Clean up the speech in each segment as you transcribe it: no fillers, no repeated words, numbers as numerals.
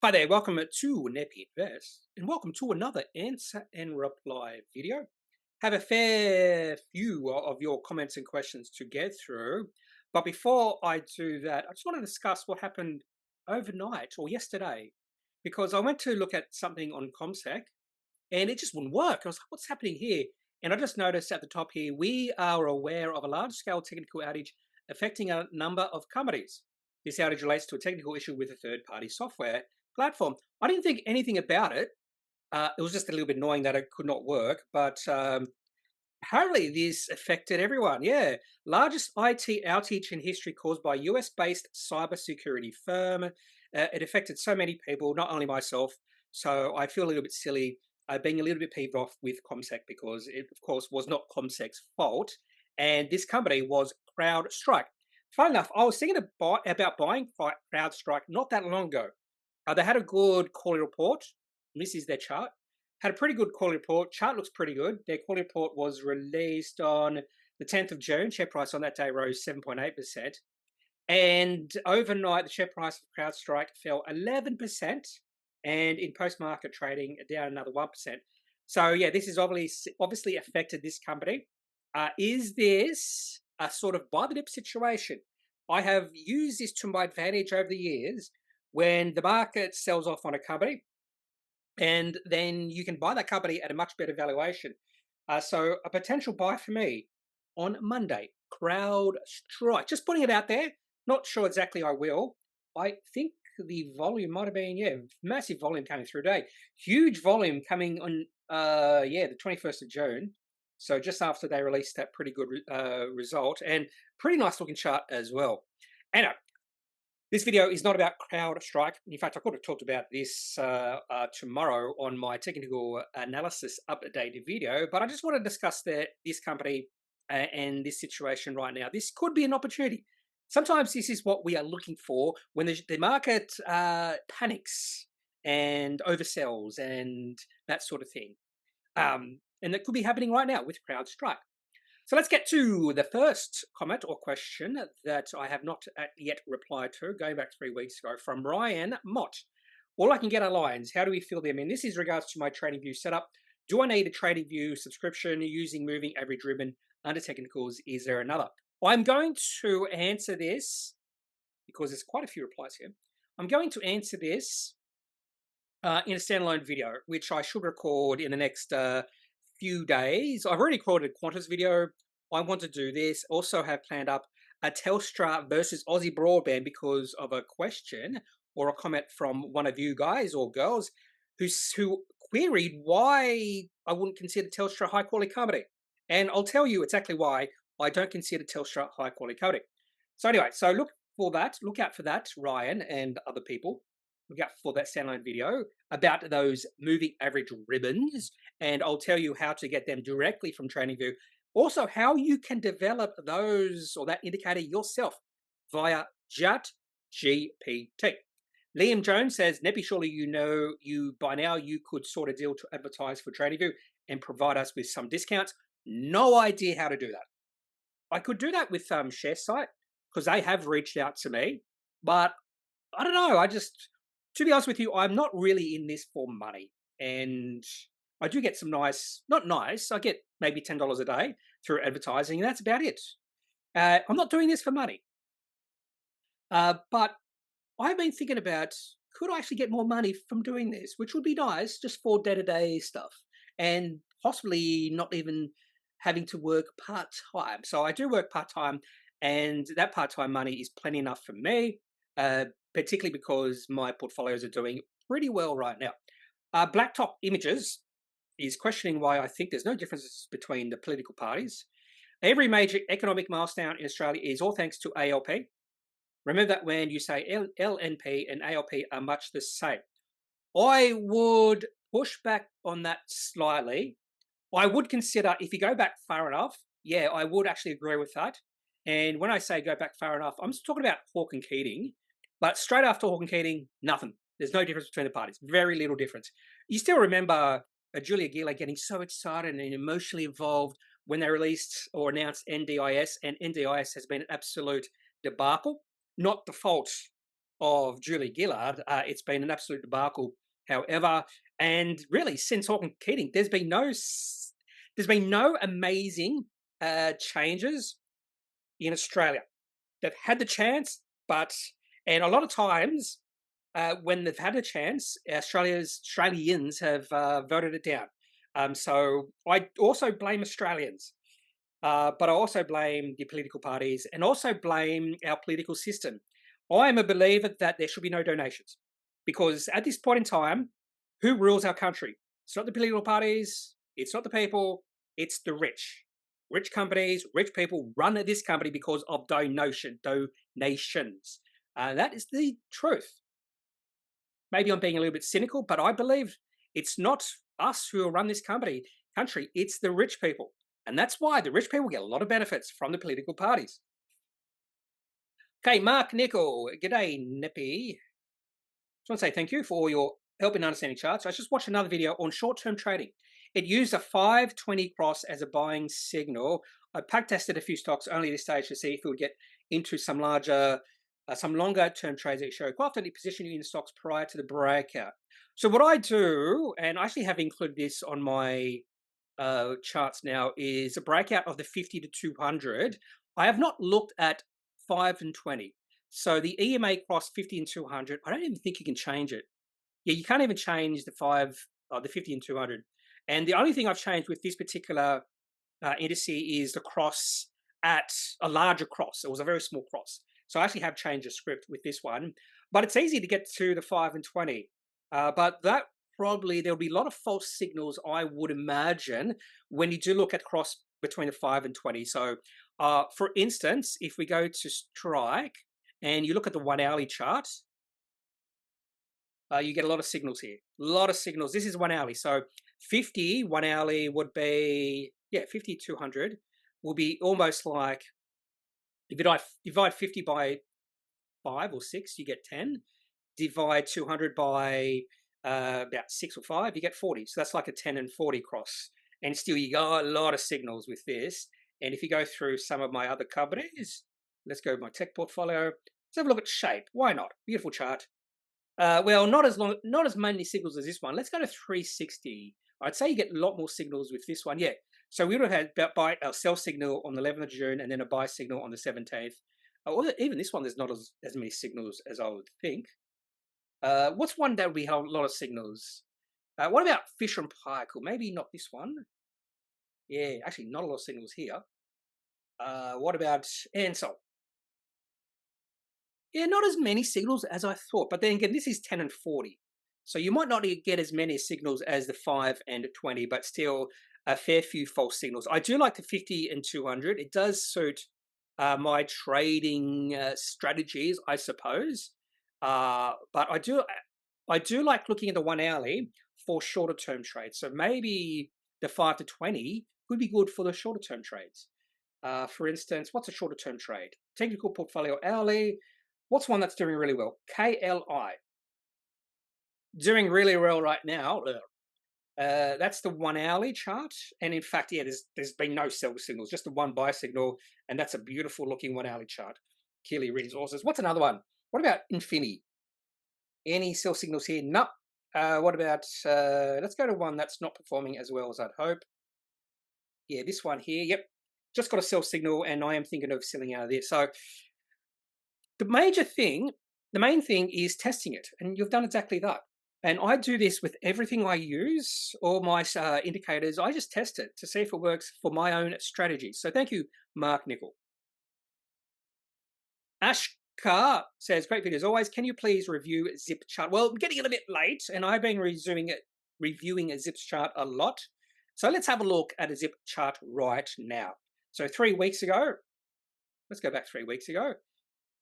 Hi there, welcome to Kneppy Invest, and welcome to another answer and reply video. Have a fair few of your comments and questions to get through, but before I do that, I just want to discuss what happened overnight or yesterday, because I went to look at something on ComSec and it just wouldn't work. I was like, what's happening here? And I just noticed at the top here, we are aware of a large-scale technical outage affecting a number of companies. This outage relates to a technical issue with a third-party software platform. I didn't think anything about it. It was just a little bit annoying that it could not work, but apparently this affected everyone. Yeah, largest IT outage in history caused by US-based cybersecurity firm. It affected so many people, not only myself. So I feel a little bit silly being a little bit peeved off with ComSec because it, of course, was not ComSec's fault. And this company was Crowdstrike. Fun enough, I was thinking about buying Crowdstrike not that long ago. They had a good quarterly report. This is their chart. Had a pretty good quarterly report. Chart looks pretty good. Their quarterly report was released on the 10th of June. Share price on that day rose 7.8%. And overnight, the share price of CrowdStrike fell 11%. And in post-market trading, down another 1%. So, yeah, this has obviously affected this company. Is this a sort of buy the dip situation? I have used this to my advantage over the years when the market sells off on a company, and then you can buy that company at a much better valuation. So a potential buy for me on Monday, CrowdStrike. Just putting it out there. Not sure exactly I will. I think the volume might have been, yeah, massive volume coming through today. Huge volume coming on, the 21st of June. So just after they released that pretty good result, and pretty nice looking chart as well. Anyway, this video is not about CrowdStrike. In fact, I could have talked about this tomorrow on my technical analysis updated video, but I just want to discuss this company and this situation right now. This could be an opportunity. Sometimes this is what we are looking for when the market panics and oversells and that sort of thing. And that could be happening right now with CrowdStrike. So let's get to the first comment or question that I have not yet replied to, going back 3 weeks ago, from Ryan Mott. All I can get are lines. How do we fill them in? This is regards to my TradingView setup. Do I need a TradingView subscription using moving average ribbon under technicals? Is there another? I'm going to answer this because there's quite a few replies here. I'm going to answer this in a standalone video, which I should record in the next few days. I've already recorded a Qantas video. I want to do this. Also have planned up a Telstra versus Aussie broadband because of a question or a comment from one of you guys or girls who queried why I wouldn't consider Telstra high quality company. And I'll tell you exactly why I don't consider Telstra high quality company. So anyway, so look out for that, Ryan and other people. Look out for that standalone video about those moving average ribbons, and I'll tell you how to get them directly from TradingView. Also, how you can develop those or that indicator yourself via ChatGPT. LiamJones says, Kneppy, surely you by now you could sort a deal to advertise for TradingView and provide us with some discounts. No idea how to do that. I could do that with ShareSite because they have reached out to me, but I don't know. To be honest with you, I'm not really in this for money. And I do get some not nice, I get maybe $10 a day through advertising, and that's about it. I'm not doing this for money. But I've been thinking about, could I actually get more money from doing this, which would be nice just for day-to-day stuff, and possibly not even having to work part-time. So I do work part-time, and that part-time money is plenty enough for me. Particularly because my portfolios are doing pretty well right now. Blacktop Images is questioning why I think there's no differences between the political parties. Every major economic milestone in Australia is all thanks to ALP. Remember that when you say LNP and ALP are much the same. I would push back on that slightly. I would consider, if you go back far enough, yeah, I would actually agree with that. And when I say go back far enough, I'm just talking about Hawke and Keating. But straight after Hawke and Keating, nothing. There's no difference between the parties. Very little difference. You still remember Julia Gillard getting so excited and emotionally involved when they released or announced NDIS, and NDIS has been an absolute debacle. Not the fault of Julie Gillard, it's been an absolute debacle. However, and really since Hawke and Keating, there's been no amazing changes in Australia. They've had the chance, and a lot of times when they've had a chance, Australians have voted it down. So I also blame Australians, but I also blame the political parties and also blame our political system. I am a believer that there should be no donations because at this point in time, who rules our country? It's not the political parties, it's not the people, it's the rich. Rich companies, rich people run this company because of donations. That is the truth. Maybe I'm being a little bit cynical, but I believe it's not us who run this country, it's the rich people. And that's why the rich people get a lot of benefits from the political parties. Okay, Mark Nickel. G'day, Kneppy. Just want to say thank you for all your help in understanding charts. I just watched another video on short-term trading. It used a 520 cross as a buying signal. I pack tested a few stocks only at this stage to see if it would get into some longer term trades that show quite often position you in stocks prior to the breakout. So what I do, and I actually have included this on my charts now, is a breakout of the 50 to 200. I have not looked at 5 and 20. So the EMA cross 50 and 200, I don't even think you can change it. Yeah, you can't even change the 50 and 200. And the only thing I've changed with this particular indice is the cross at a larger cross. It was a very small cross. So I actually have changed the script with this one. But it's easy to get to the 5 and 20. But that probably, there'll be a lot of false signals, I would imagine, when you do look at cross between the 5 and 20. So for instance, if we go to Strike and you look at the 1 hourly chart, you get a lot of signals here. A lot of signals. This is 1 hourly. So 50, 1 hourly would be, 50, 200 will be almost like, if you divide 50 by 5 or 6, you get 10. Divide 200 by about 6 or 5, you get 40. So that's like a 10 and 40 cross. And still you got a lot of signals with this. And if you go through some of my other companies, let's go to my tech portfolio. Let's have a look at Shape. Why not? Beautiful chart. Well, not as many signals as this one. Let's go to 360. I'd say you get a lot more signals with this one. Yeah. So we would have had a sell signal on the 11th of June and then a buy signal on the 17th. Or even this one, there's not as many signals as I would think. What's one that would be a lot of signals? What about Fisher and Paykel? Maybe not this one. Yeah, actually not a lot of signals here. What about Ansell? Yeah, not as many signals as I thought. But then again, this is 10 and 40. So you might not get as many signals as the 5 and 20, but still a fair few false signals. I do like the 50 and 200. It does suit my trading strategies, I suppose. But I do like looking at the 1 hourly for shorter term trades. So maybe the 5 to 20 could be good for the shorter term trades. For instance, what's a shorter term trade? Technical portfolio hourly. What's one that's doing really well? KLI. Doing really well right now. That's the 1 hourly chart. And in fact, yeah, there's been no sell signals, just the one buy signal. And that's a beautiful looking 1 hourly chart. Hillgrove Resources. What's another one? What about Infinity? Any sell signals here? Nope. What about, let's go to one that's not performing as well as I'd hope. Yeah, this one here. Yep. Just got a sell signal and I am thinking of selling out of this. So the main thing is testing it. And you've done exactly that. And I do this with everything I use, all my indicators. I just test it to see if it works for my own strategy. So thank you, Mark Nickel. Ashkar says, great video as always. Can you please review Zip chart? Well, I'm getting a little bit late, and I've been reviewing a Zip chart a lot. So let's have a look at a Zip chart right now. So 3 weeks ago, let's go back 3 weeks ago.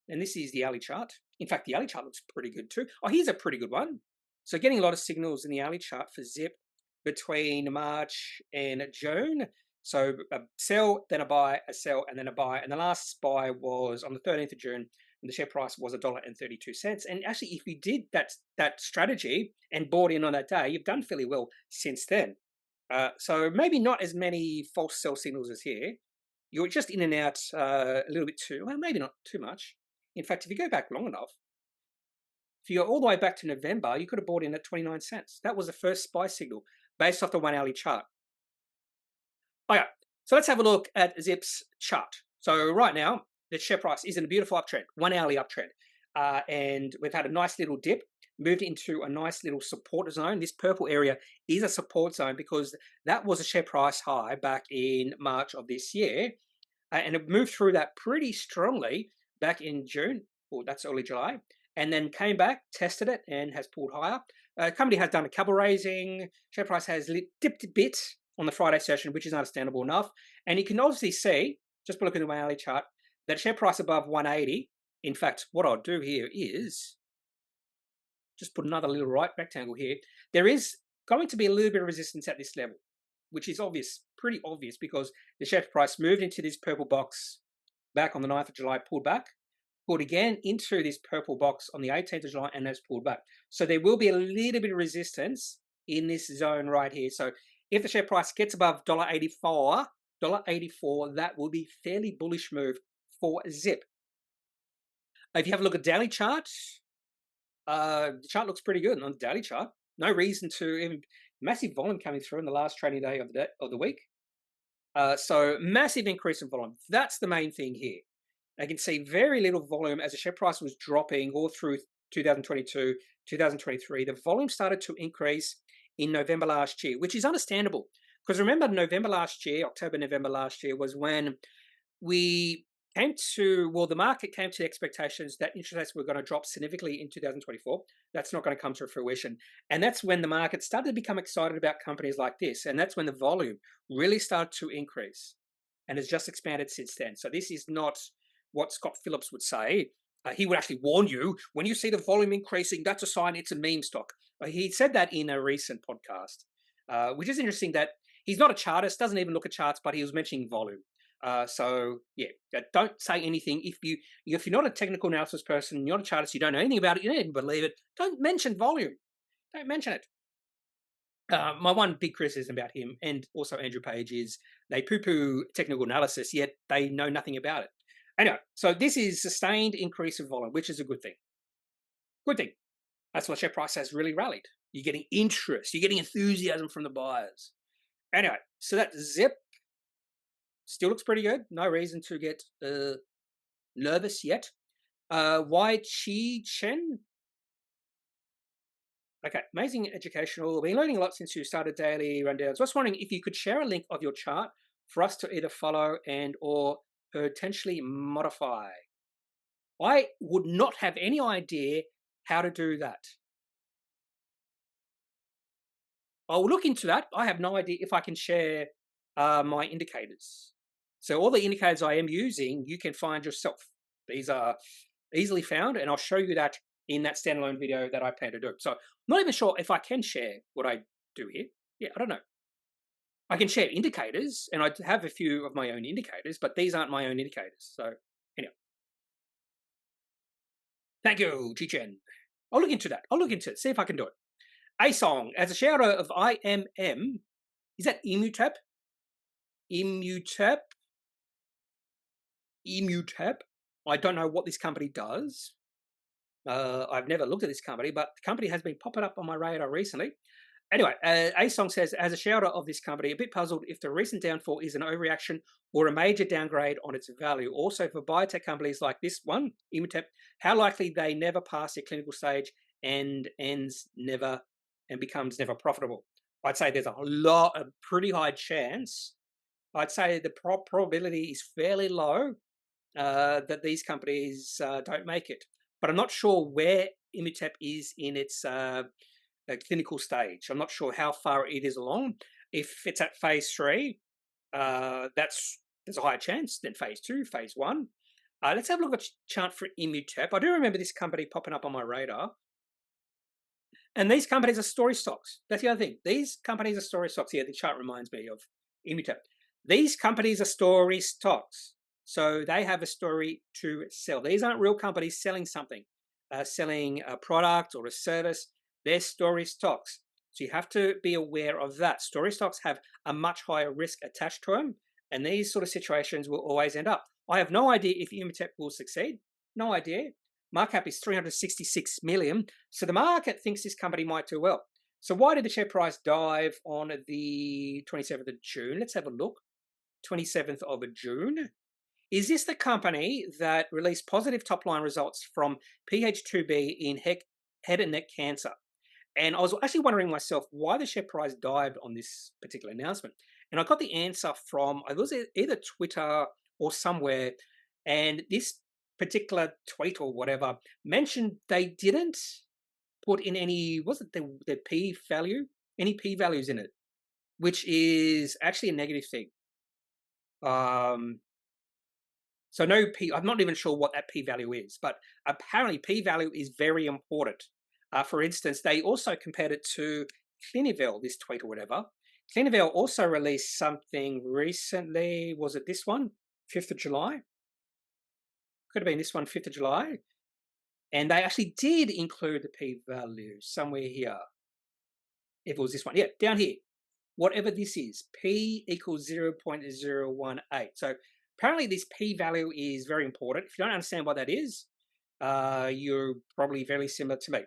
And this is the hourly chart. In fact, the hourly chart looks pretty good too. Oh, here's a pretty good one. So getting a lot of signals in the hourly chart for Zip between March and June. So a sell, then a buy, a sell, and then a buy. And the last buy was on the 13th of June, and the share price was $1.32. And actually, if you did that strategy and bought in on that day, you've done fairly well since then. So maybe not as many false sell signals as here. You're just in and out a little bit too, well, maybe not too much. In fact, if you go back long enough, if you go all the way back to November, you could have bought in at 29 cents. That was the first buy signal based off the 1 hourly chart. Okay, so let's have a look at Zip's chart. So right now, the share price is in a beautiful uptrend, 1 hourly uptrend. And we've had a nice little dip, moved into a nice little support zone. This purple area is a support zone because that was a share price high back in March of this year. And it moved through that pretty strongly back in June, or that's early July, and then came back, tested it, and has pulled higher. Company has done a capital raising. Share price has dipped a bit on the Friday session, which is understandable enough. And you can obviously see, just by looking at the 1 hourly chart, that share price above 180. In fact, what I'll do here is just put another little right rectangle here. There is going to be a little bit of resistance at this level, which is obvious, pretty obvious, because the share price moved into this purple box back on the 9th of July, pulled back, pulled again into this purple box on the 18th of July, and has pulled back. So there will be a little bit of resistance in this zone right here. So if the share price gets above $1.84, that will be a fairly bullish move for Zip. If you have a look at daily chart, the chart looks pretty good on the daily chart. No reason to even massive volume coming through in the last trading day of the week. So massive increase in volume. That's the main thing here. I can see very little volume as the share price was dropping all through 2022, 2023. The volume started to increase in November last year, which is understandable. Because remember, November last year, October, November last year was when we came to, well, the market came to the expectations that interest rates were going to drop significantly in 2024. That's not going to come to fruition. And that's when the market started to become excited about companies like this. And that's when the volume really started to increase and has just expanded since then. So this is not what Scott Phillips would say. He would actually warn you, when you see the volume increasing, that's a sign it's a meme stock. He said that in a recent podcast, which is interesting that he's not a chartist, doesn't even look at charts, but he was mentioning volume. So yeah, don't say anything. If you're not a technical analysis person, you're not a chartist, you don't know anything about it, you don't even believe it, don't mention volume. Don't mention it. My one big criticism about him and also Andrew Page is they poo-poo technical analysis, yet they know nothing about it. Anyway, so this is sustained increase of volume, which is a good thing. Good thing. That's why share price has really rallied. You're getting interest. You're getting enthusiasm from the buyers. Anyway, so that Zip still looks pretty good. No reason to get nervous yet. Why Chi Chen? Okay, amazing educational. Been learning a lot since you started daily rundowns. I was wondering if you could share a link of your chart for us to either follow and or potentially modify. I would not have any idea how to do that. I'll look into that. I have no idea if I can share my indicators. So all the indicators I am using, you can find yourself. These are easily found, and I'll show you that in that standalone video that I plan to do. So I'm not even sure if I can share what I do here. Yeah, I don't know. I can share indicators, and I have a few of my own indicators, but these aren't my own indicators. So anyway. Thank you, Chichen. I'll look into that. I'll look into it, see if I can do it. Asong, as a shareholder of IMM, is that Immutep? Immutep? I don't know what this company does. I've never looked at this company, but the company has been popping up on my radar recently. Anyway, Asong says, as a shareholder of this company, a bit puzzled if the recent downfall is an overreaction or a major downgrade on its value. Also, for biotech companies like this one, Immutep, how likely they never pass their clinical stage and becomes never profitable. I'd say there's a pretty high chance. I'd say the probability is fairly low that these companies don't make it. But I'm not sure where Immutep is in its clinical stage. I'm not sure how far it is along. If it's at phase 3, there's a higher chance than phase 2, phase 1. Let's have a look at the chart for Immutep. I do remember this company popping up on my radar. And these companies are story stocks. That's the other thing. These companies are story stocks. Yeah, the chart reminds me of Immutep. These companies are story stocks. So they have a story to sell. These aren't real companies selling something, selling a product or a service. They're story stocks. So you have to be aware of that. Story stocks have a much higher risk attached to them, and these sort of situations will always end up. I have no idea if Immutep will succeed. No idea. Market cap is 366 million. So the market thinks this company might do well. So why did the share price dive on the 27th of June? Let's have a look. 27th of June. Is this the company that released positive top-line results from PH2B in head and neck cancer? And I was actually wondering myself why the share price dived on this particular announcement. And I got the answer from, it was either Twitter or somewhere, and this particular tweet or whatever mentioned they didn't put in any, was it the P value? Any P values in it, which is actually a negative thing. So no P, I'm not even sure what that P value is, but apparently P value is very important. For instance, they also compared it to Clinuvel, this tweet or whatever. Clinuvel also released something recently. Was it this one? 5th of July? Could have been this one, 5th of July. And they actually did include the P value somewhere here. If it was this one. Yeah, down here. Whatever this is, P equals 0.018. So apparently this P value is very important. If you don't understand what that is, you're probably very similar to me.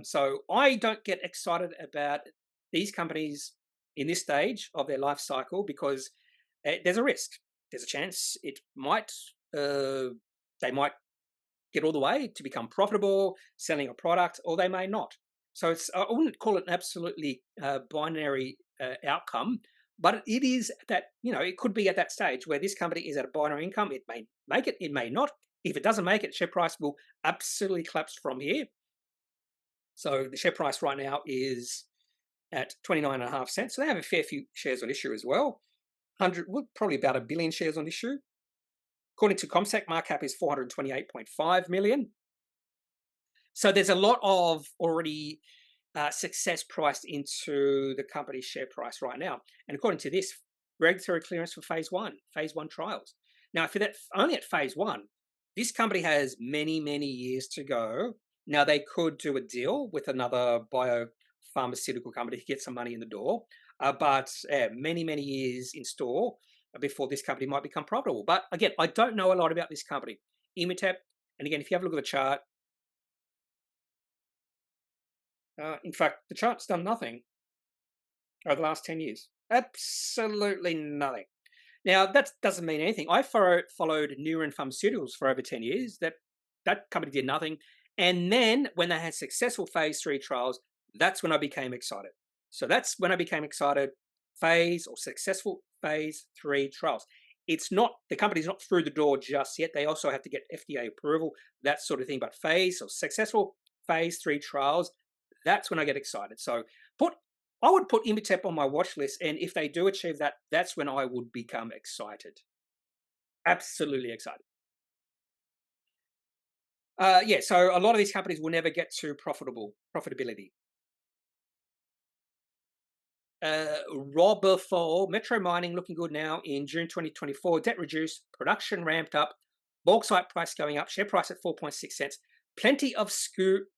So I don't get excited about these companies in this stage of their life cycle because there's a risk. There's a chance it might, they might get all the way to become profitable, selling a product, or they may not. So I wouldn't call it an absolutely binary outcome, but it is that, it could be at that stage where this company is at a binary income. It may make it, it may not. If it doesn't make it, share price will absolutely collapse from here. So the share price right now is at 29.5 cents. So they have a fair few shares on issue as well. Probably about 1 billion shares on issue. According to CommSec, market cap is 428.5 million. So there's a lot of already success priced into the company's share price right now. And according to this, regulatory clearance for phase one trials. Now, for that, only at phase one, this company has many, many years to go. Now, they could do a deal with another biopharmaceutical company to get some money in the door, but many, many years in store before this company might become profitable. But again, I don't know a lot about this company. Immutep, and again, if you have a look at the chart, in fact, the chart's done nothing over the last 10 years. Absolutely nothing. Now, that doesn't mean anything. I followed Neuron Pharmaceuticals for over 10 years. That company did nothing. And then when they had successful phase 3 trials, that's when I became excited. So that's when I became excited, successful phase 3 trials. It's not, the company's not through the door just yet. They also have to get FDA approval, that sort of thing. But successful phase 3 trials, that's when I get excited. So I would put Immutep on my watch list, and if they do achieve that, that's when I would become excited. Absolutely excited. So a lot of these companies will never get to profitability. Robertfall, Metro Mining looking good now in June 2024. Debt reduced, production ramped up, bauxite price going up, share price at 4.6 cents. Plenty of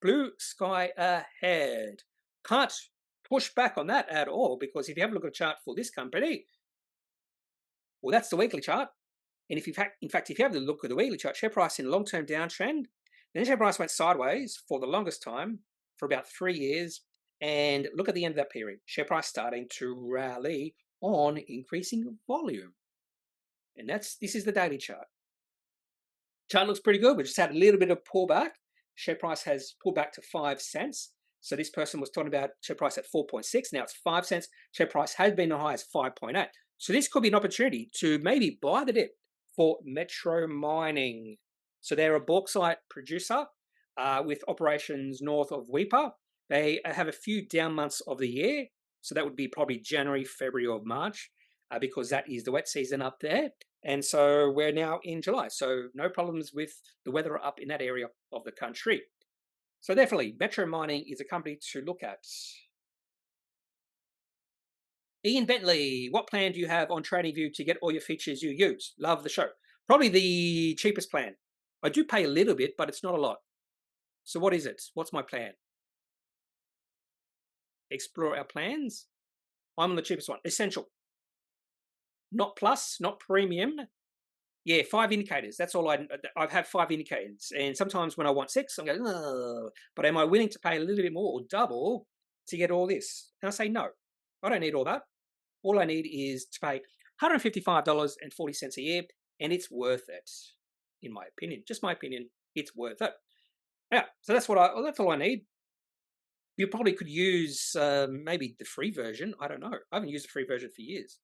blue sky ahead. Can't push back on that at all, because if you have a look at the chart for this company, well, that's the weekly chart. And in fact, if you have a look at the weekly chart, share price in long-term downtrend, then share price went sideways for the longest time, for about 3 years. And look at the end of that period, share price starting to rally on increasing volume. And this is the daily chart. Chart looks pretty good. We just had a little bit of pullback. Share price has pulled back to 5 cents. So this person was talking about share price at 4.6. Now it's 5 cents. Share price has been as high as 5.8. So this could be an opportunity to maybe buy the dip for Metro Mining. So they're a bauxite producer with operations north of Weipa. They have a few down months of the year. So that would be probably January, February, or March, because that is the wet season up there. And so we're now in July. So no problems with the weather up in that area of the country. So definitely, Metro Mining is a company to look at. Ian Bentley, what plan do you have on TradingView to get all your features you use? Love the show. Probably the cheapest plan. I do pay a little bit, but it's not a lot. So what is it? What's my plan? Explore our plans. I'm on the cheapest one. Essential. Not plus, not premium. Yeah, 5 indicators. That's all I have 5 indicators. And sometimes when I want 6, I'm going, oh, but am I willing to pay a little bit more or double to get all this? And I say, no, I don't need all that. All I need is to pay $155.40 a year, and it's worth it, in my opinion. Just my opinion, it's worth it. Yeah, so that's all I need. You probably could use maybe the free version. I don't know. I haven't used the free version for years.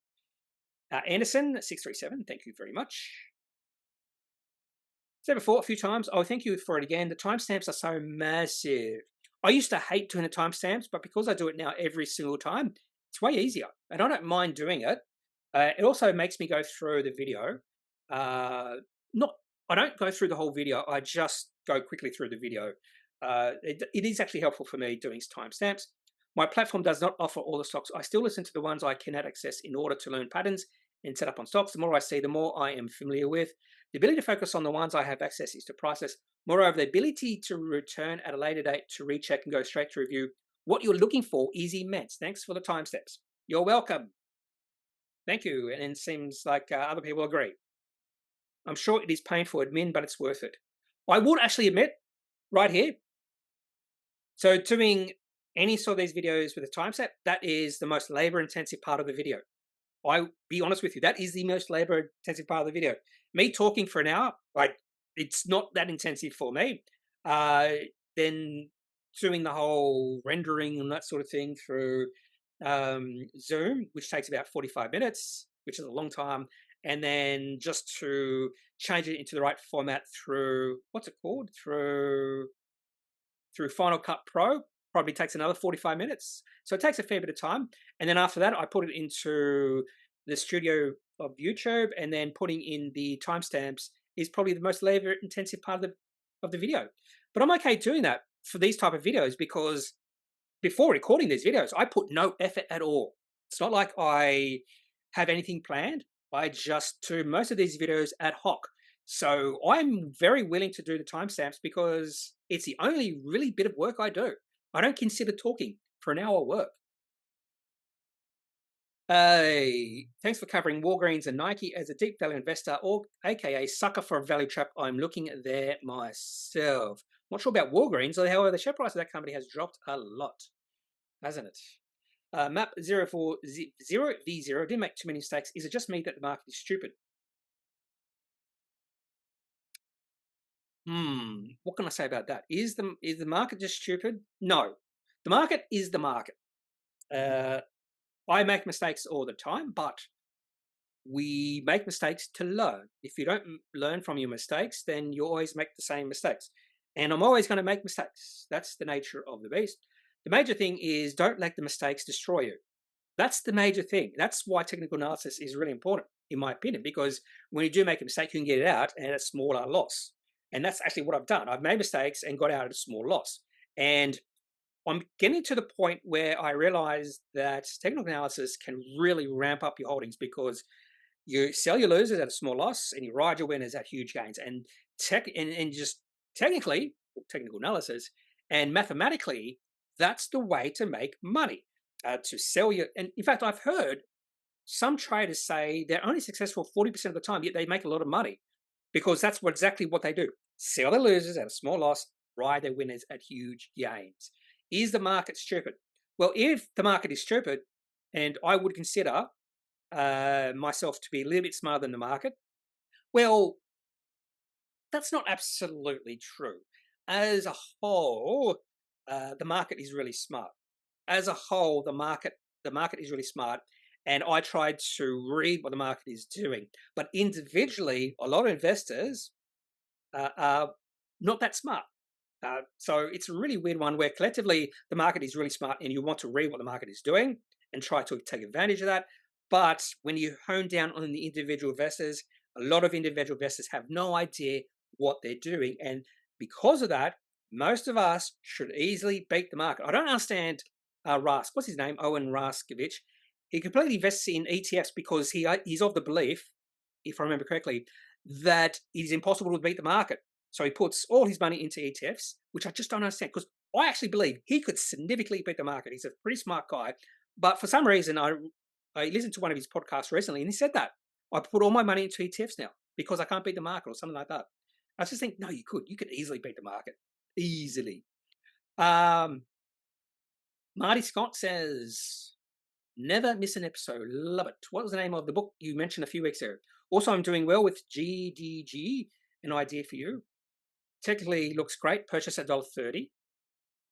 Anderson 637, thank you very much. Said before a few times. Oh, thank you for it again. The timestamps are so massive. I used to hate doing the timestamps, but because I do it now every single time, it's way easier, and I don't mind doing it. It also makes me go through the video. Not, I don't go through the whole video. I just go quickly through the video. It is actually helpful for me doing timestamps. My platform does not offer all the stocks. I still listen to the ones I cannot access in order to learn patterns and set up on stocks. The more I see, the more I am familiar with. The ability to focus on the ones I have access is to priceless. Moreover, the ability to return at a later date to recheck and go straight to review what you're looking for is immense. Thanks for the time steps. You're welcome. Thank you. And it seems like other people agree. I'm sure it is painful admin, but it's worth it. I would actually admit right here. So doing any sort of these videos with a time step, that is the most labor intensive part of the video. I'll be honest with you, that is the most labor intensive part of the video. Me talking for an hour, like, it's not that intensive for me. Then doing the whole rendering and that sort of thing through Zoom, which takes about 45 minutes, which is a long time. And then just to change it into the right format through, what's it called? Through Final Cut Pro, probably takes another 45 minutes. So it takes a fair bit of time. And then after that, I put it into the studio of YouTube, and then putting in the timestamps is probably the most labor intensive part of the video. But I'm okay doing that for these type of videos because before recording these videos, I put no effort at all. It's not like I have anything planned. I just do most of these videos ad hoc. So I'm very willing to do the timestamps because it's the only really bit of work I do. I don't consider talking for an hour work. Thanks for covering Walgreens and Nike. As a deep value investor, or aka sucker for a value trap, I'm looking there myself. Not sure about Walgreens, however, the share price of that company has dropped a lot, hasn't it? Map 040V0 didn't make too many mistakes. Is it just me that the market is stupid? What can I say about that? Is the market just stupid? No, the market is the market. I make mistakes all the time, but we make mistakes to learn. If you don't learn from your mistakes, then you always make the same mistakes. And I'm always going to make mistakes. That's the nature of the beast. The major thing is don't let the mistakes destroy you. That's the major thing. That's why technical analysis is really important, in my opinion, because when you do make a mistake, you can get it out at a smaller loss. And that's actually what I've done. I've made mistakes and got out at a small loss. And I'm getting to the point where I realize that technical analysis can really ramp up your holdings because you sell your losers at a small loss and you ride your winners at huge gains. And just technically, technical analysis and mathematically, that's the way to make money. To sell your, and in fact, I've heard some traders say they're only successful 40% of the time, yet they make a lot of money because that's exactly what they do. Sell their losers at a small loss, ride their winners at huge gains. Is the market stupid? Well, if the market is stupid, and I would consider myself to be a little bit smarter than the market, well, that's not absolutely true. As a whole, the market is really smart. As a whole, the market is really smart, and I tried to read what the market is doing. But individually, a lot of investors are not that smart. So it's a really weird one where collectively the market is really smart and you want to read what the market is doing and try to take advantage of that. But when you hone down on the individual investors, a lot of individual investors have no idea what they're doing. And because of that, most of us should easily beat the market. I don't understand Rask. What's his name? Owen Raskovich. He completely invests in ETFs because he's of the belief, if I remember correctly, that it is impossible to beat the market. So he puts all his money into ETFs, which I just don't understand because I actually believe he could significantly beat the market. He's a pretty smart guy. But for some reason, I listened to one of his podcasts recently and he said that. I put all my money into ETFs now. because I can't beat the market or something like that. I just think, no, you could easily beat the market, easily. Marty Scott says, never miss an episode. Love it. What was the name of the book you mentioned a few weeks ago? Also, I'm doing well with GDG. An idea for you. Technically looks great. Purchase at $1.30.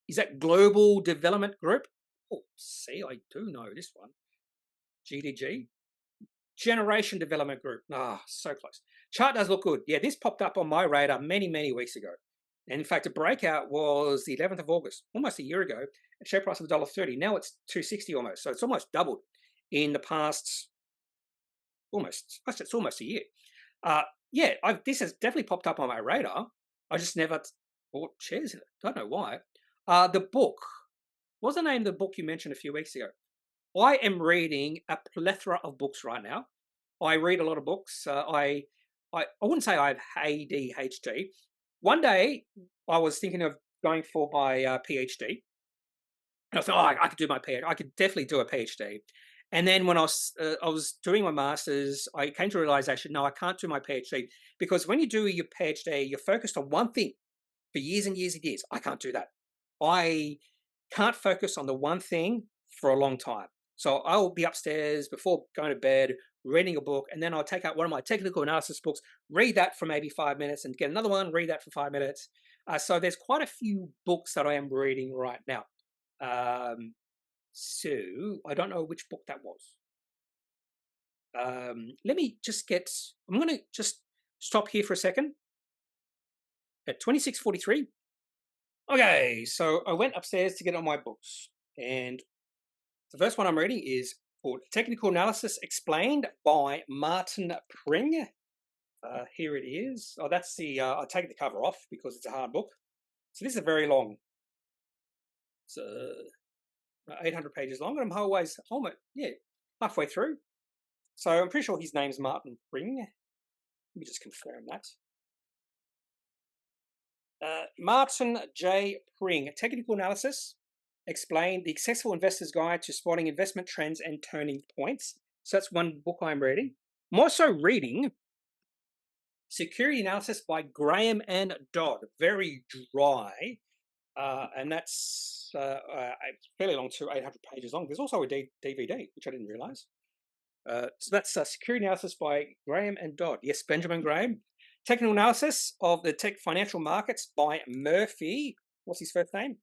Is that Global Development Group? Oh, see, I do know this one. GDG. Generation Development Group. Ah, so close. Chart does look good. Yeah, this popped up on my radar many, many weeks ago. And in fact, the breakout was the 11th of August, almost a year ago, at share price of $1.30. Now it's $2.60 almost. So it's almost doubled in the past, it's almost a year. Yeah, this has definitely popped up on my radar. I just never bought shares in it. Don't know why. The book. What's the name of the book you mentioned a few weeks ago? I am reading a plethora of books right now. I read a lot of books. I wouldn't say I have ADHD. One day, I was thinking of going for my PhD. And I thought, I could do my PhD. I could definitely do a PhD. And then when I was doing my master's, I came to a realization, no, I can't do my PhD, because when you do your PhD, you're focused on one thing for years and years and years. I can't do that. I can't focus on the one thing for a long time. So I'll be upstairs before going to bed, reading a book, and then I'll take out one of my technical analysis books, read that for maybe 5 minutes, and get another one, read that for 5 minutes. So there's quite a few books that I am reading right now. So I don't know which book that was. Let me just I'm going to just stop here for a second at 26:43. Okay, so I went upstairs to get on my books, and the first one I'm reading is called Technical Analysis Explained by Martin Pring. Here it is. Oh, that's I'll take the cover off because it's a hard book. So this is a very long. It's 800 pages long, and I'm almost halfway through. So I'm pretty sure his name's Martin Pring. Let me just confirm that. Martin J. Pring, Technical Analysis Explained, The Accessible Investor's Guide to Spotting Investment Trends and Turning Points. So that's one book I'm reading. I'm also reading Security Analysis by Graham and Dodd. Very dry. And that's fairly long too, 800 pages long. There's also a DVD, which I didn't realize. So that's Security Analysis by Graham and Dodd. Yes, Benjamin Graham. Technical Analysis of the Tech Financial Markets by Murphy. What's his first name?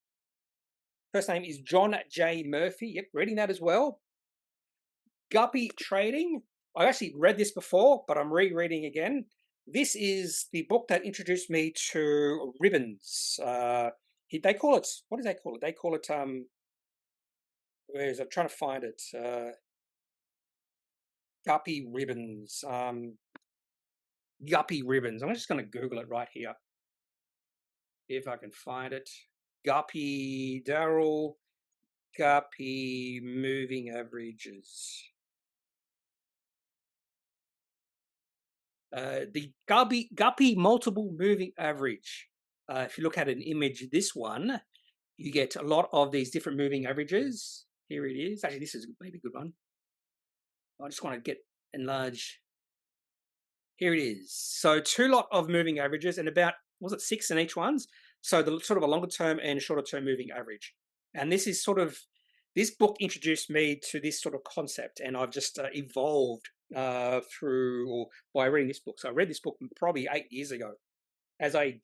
First name is John J. Murphy. Yep, reading that as well. Guppy Trading. I actually read this before, but I'm rereading again. This is the book that introduced me to ribbons. They call it, what do they call it? They call it, where is it? I'm trying to find it. Guppy ribbons. Guppy ribbons. I'm just going to Google it right here, if I can find it. Guppy, Darryl, Guppy moving averages. The Guppy multiple moving average. If you look at an image, this one, you get a lot of these different moving averages. Here it is. Actually, this is maybe a good one. I just want to get enlarge. Here it is. So 2 lot of moving averages and about, was it 6 in each ones? So the sort of a longer term and shorter term moving average. And this is this book introduced me to this sort of concept, and I've just evolved by reading this book. So I read this book probably 8 years ago as I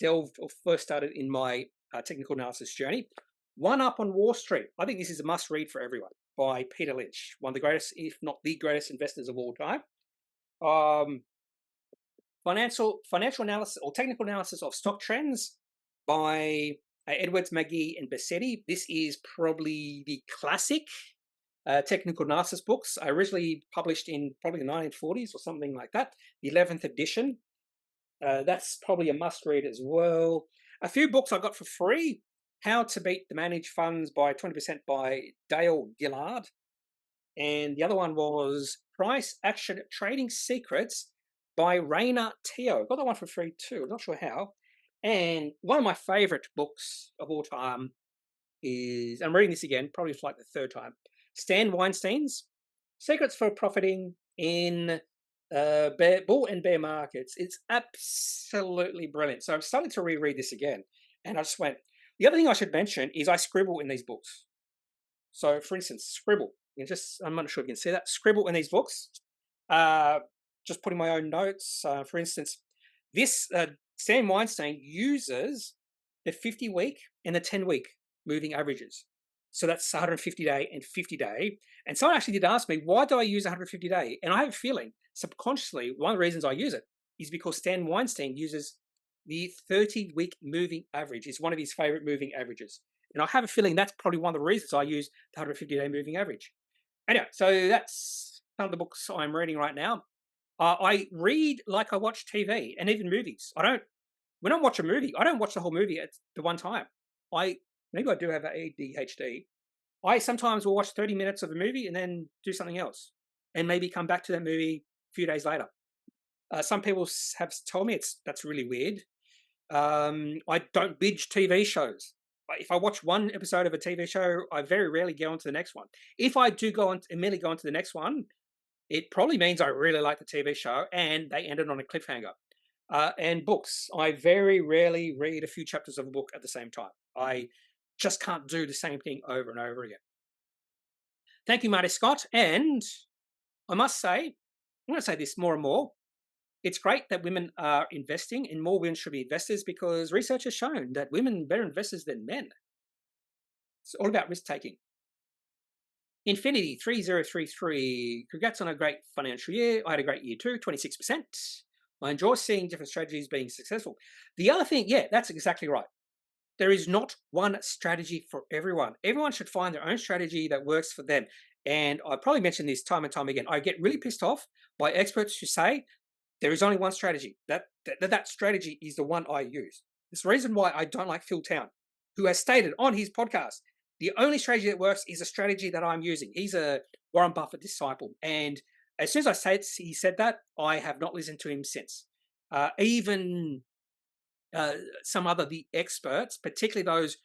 first started in my technical analysis journey. One Up on Wall Street. I think this is a must read for everyone, by Peter Lynch, one of the greatest, if not the greatest investors of all time. Financial analysis or technical analysis of stock trends by Edwards, McGee, and Bassetti. This is probably the classic technical analysis books. Originally published in probably the 1940s or something like that. The 11th edition. That's probably a must read as well. A few books I got for free. How to Beat the Managed Funds by 20% by Dale Gillard. And the other one was Price Action Trading Secrets by Raina Teo. Got that one for free too. I'm not sure how. And one of my favorite books of all time is, I'm reading this again, probably for like the third time, Stan Weinstein's Secrets for Profiting in bull and bear markets. It's absolutely brilliant. So I'm starting to reread this again, and I just went. The other thing I should mention is I scribble in these books. So, for instance, scribble. I'm not sure if you can see that. Scribble in these books. Uh, just putting my own notes. For instance, this Stan Weinstein uses the 50-week and the 10-week moving averages. So that's 150-day and 50-day. And someone actually did ask me, why do I use 150-day? And I have a feeling, subconsciously, one of the reasons I use it is because Stan Weinstein uses the 30-week moving average. It's one of his favorite moving averages. And I have a feeling that's probably one of the reasons I use the 150-day moving average. Anyway, so that's some of the books I'm reading right now. I read like I watch TV and even movies. When I watch a movie, I don't watch the whole movie at the one time. Maybe I do have ADHD. I sometimes will watch 30 minutes of a movie and then do something else, and maybe come back to that movie a few days later. Some people have told me that's really weird. I don't binge TV shows. If I watch one episode of a TV show, I very rarely go on to the next one. If I do immediately go on to the next one, it probably means I really like the TV show and they ended on a cliffhanger. And books. I very rarely read a few chapters of a book at the same time. I just can't do the same thing over and over again. Thank you, Marty Scott. And I must say, I'm going to say this more and more. It's great that women are investing, and more women should be investors, because research has shown that women are better investors than men. It's all about risk taking. Infinity 3033. Congrats on a great financial year. I had a great year too, 26%. I enjoy seeing different strategies being successful. The other thing, yeah, that's exactly right. There is not one strategy for everyone. Everyone should find their own strategy that works for them. And I probably mentioned this time and time again. I get really pissed off by experts who say there is only one strategy. That strategy is the one I use. It's the reason why I don't like Phil Town, who has stated on his podcast, the only strategy that works is a strategy that I'm using. He's a Warren Buffett disciple. And as soon as he said that, I have not listened to him since. Even some other the experts, particularly those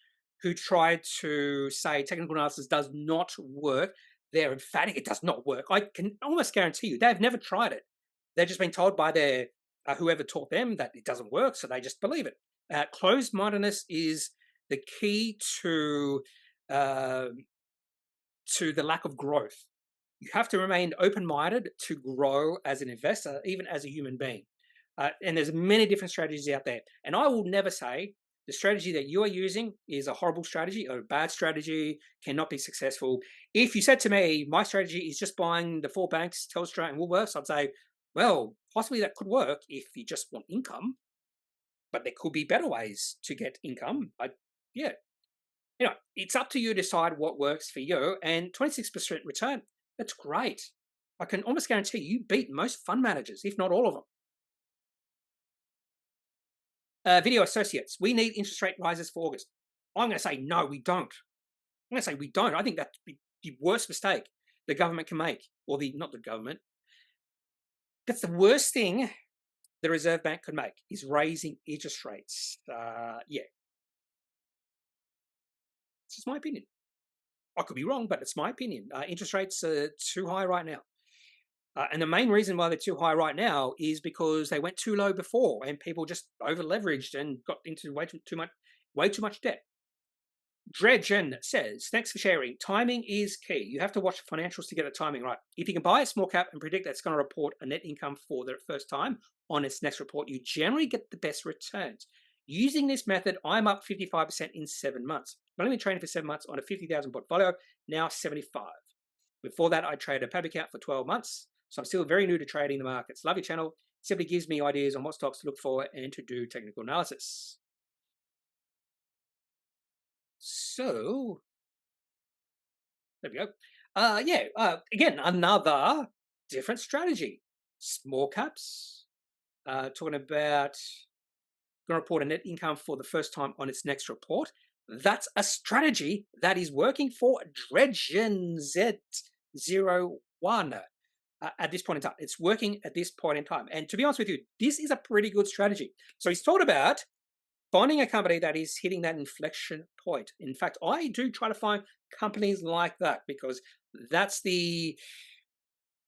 who try to say technical analysis does not work, they're emphatic it does not work. I can almost guarantee you they've never tried it. They've just been told by their whoever taught them that it doesn't work, so they just believe it. Closed-mindedness is the key to the lack of growth. You have to remain open-minded to grow as an investor, even as a human being. And there's many different strategies out there. And I will never say the strategy that you are using is a horrible strategy or a bad strategy, cannot be successful. If you said to me, my strategy is just buying the 4 banks, Telstra and Woolworths, I'd say, well, possibly that could work if you just want income, but there could be better ways to get income. Yeah. It's up to you to decide what works for you. And 26% return, that's great. I can almost guarantee you beat most fund managers, if not all of them. Video Associates, we need interest rate rises for August. I'm going to say, no, we don't. I'm going to say we don't. I think that's the worst mistake the government can make, or not the government. That's the worst thing the Reserve Bank could make, is raising interest rates. Yeah. It's just my opinion. I could be wrong, but it's my opinion. Interest rates are too high right now. And the main reason why they're too high right now is because they went too low before and people just over leveraged and got into way too much debt. Dredgen says, thanks for sharing. Timing is key. You have to watch the financials to get the timing right. If you can buy a small cap and predict that it's going to report a net income for the first time on its next report, you generally get the best returns. Using this method, I'm up 55% in 7 months. I've only been trading for 7 months on a 50,000 portfolio, now 75. Before that, I traded a pub account for 12 months. So I'm still very new to trading the markets. Love your channel. It simply gives me ideas on what stocks to look for and to do technical analysis. So, there we go. Again, another different strategy. Small caps. Talking about going to report a net income for the first time on its next report. That's a strategy that is working for Dredgen Z01. At this point in time. It's working at this point in time. And to be honest with you, this is a pretty good strategy. So he's thought about finding a company that is hitting that inflection point. In fact, I do try to find companies like that, because that's the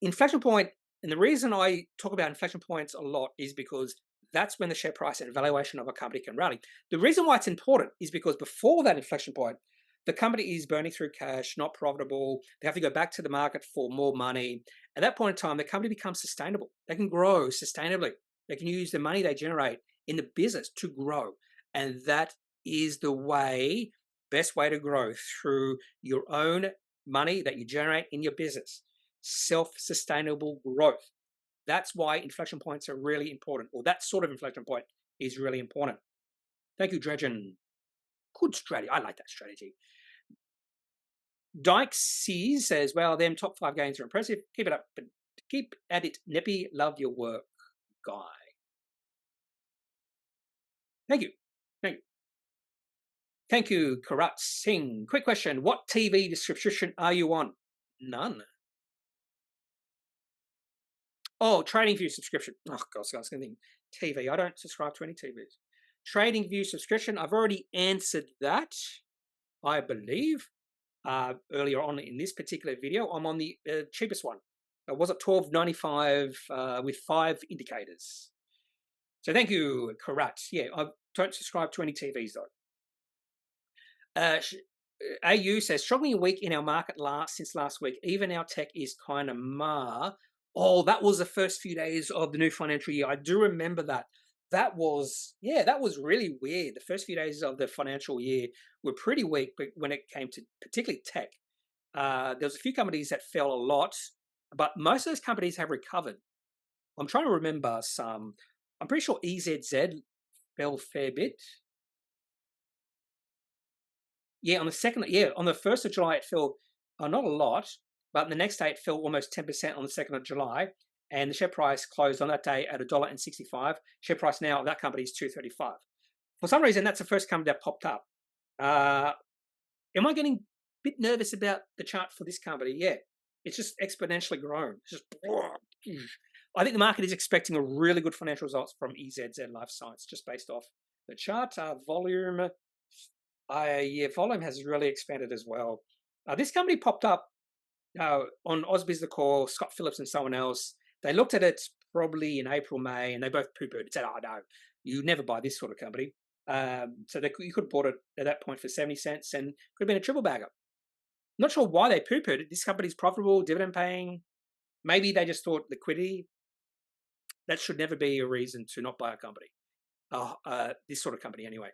inflection point And the reason I talk about inflection points a lot is because that's when the share price and valuation of a company can rally. The reason why it's important is because before that inflection point, the company is burning through cash, not profitable. They have to go back to the market for more money. At that point in time, the company becomes sustainable. They can grow sustainably. They can use the money they generate in the business to grow. And that is the best way to grow, through your own money that you generate in your business. Self-sustainable growth. That's why inflection points are really important, or that sort of inflection point is really important. Thank you, Dredgen. Good strategy. I like that strategy. Dyke sees says, well, them top 5 gains are impressive. Keep it up, but keep at it, Kneppy. Love your work, guy. Thank you. Thank you. Thank you, Karat Singh. Quick question. What TV subscription are you on? None. Oh, TradingView subscription. Oh, gosh, I was going to think TV. I don't subscribe to any TVs. TradingView subscription. I've already answered that, I believe, earlier on in this particular video. I'm on the cheapest one. It was at $12.95 with 5 indicators. So thank you, Karat. Yeah, I don't subscribe to any TVs though. AU says, struggling week in our market since last week. Even our tech is kind of Oh, that was the first few days of the new financial year. I do remember that. That was really weird. The first few days of the financial year were pretty weak, but when it came to particularly tech, there was a few companies that fell a lot, but most of those companies have recovered. I'm trying to remember some. I'm pretty sure EZZ fell a fair bit. Yeah, on the 1st of July it fell not a lot, but the next day it fell almost 10% on the 2nd of July, and the share price closed on that day at $1.65. Share price now of that company is $2.35. For some reason, that's the first company that popped up. Am I getting a bit nervous about the chart for this company? Yeah, it's just exponentially grown. It's just, I think the market is expecting a really good financial results from EZZ Life Science, just based off the chart. Volume, volume has really expanded as well. This company popped up on Ausbiz the Core, Scott Phillips and someone else. They looked at it probably in April, May, and they both poo-pooed. Said, "Oh no, you never buy this sort of company." So you could have bought it at that point for 70 cents and could have been a triple bagger. Not sure why they poo-pooed it. This company's profitable, dividend paying. Maybe they just thought liquidity. That should never be a reason to not buy a company. This sort of company anyway.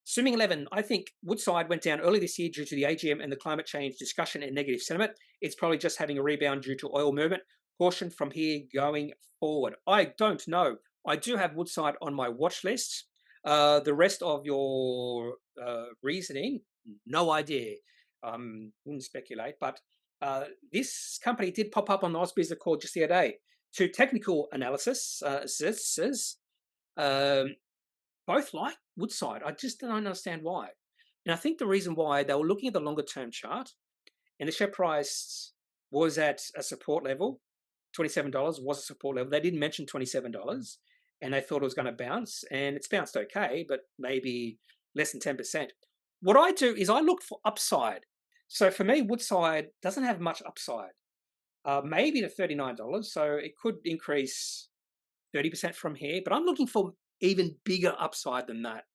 Swimming 11, I think Woodside went down early this year due to the AGM and the climate change discussion and negative sentiment. It's probably just having a rebound due to oil movement. Caution from here going forward. I don't know. I do have Woodside on my watch list. The rest of your reasoning, no idea. Wouldn't speculate, but this company did pop up on the Ausbiz call just the other day. To technical analysis, both like Woodside. I just don't understand why. And I think the reason why, they were looking at the longer term chart, and the share price was at a support level. $27 was a support level. They didn't mention $27, and they thought it was going to bounce, and it's bounced okay, but maybe less than 10%. What I do is I look for upside. So for me, Woodside doesn't have much upside. Maybe to $39, so it could increase 30% from here, but I'm looking for even bigger upside than that.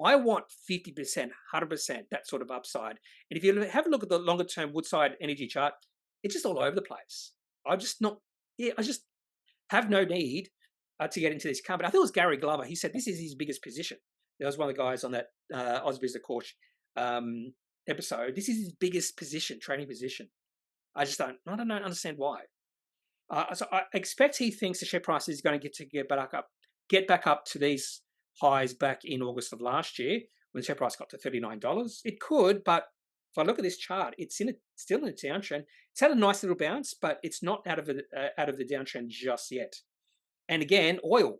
I want 50%, 100%, that sort of upside. And if you have a look at the longer term Woodside energy chart, it's just all over the place. I just have no need to get into this company. I think it was Gary Glover. He said this is his biggest position. There was one of the guys on that Ausbiz the Course episode. This is his biggest position, trading position. I don't understand why. So I expect he thinks the share price is going to get back up to these highs back in August of last year when the share price got to $39. It could, but if I look at this chart, it's still in a downtrend. It's had a nice little bounce, but it's not out of the downtrend just yet. And again, oil.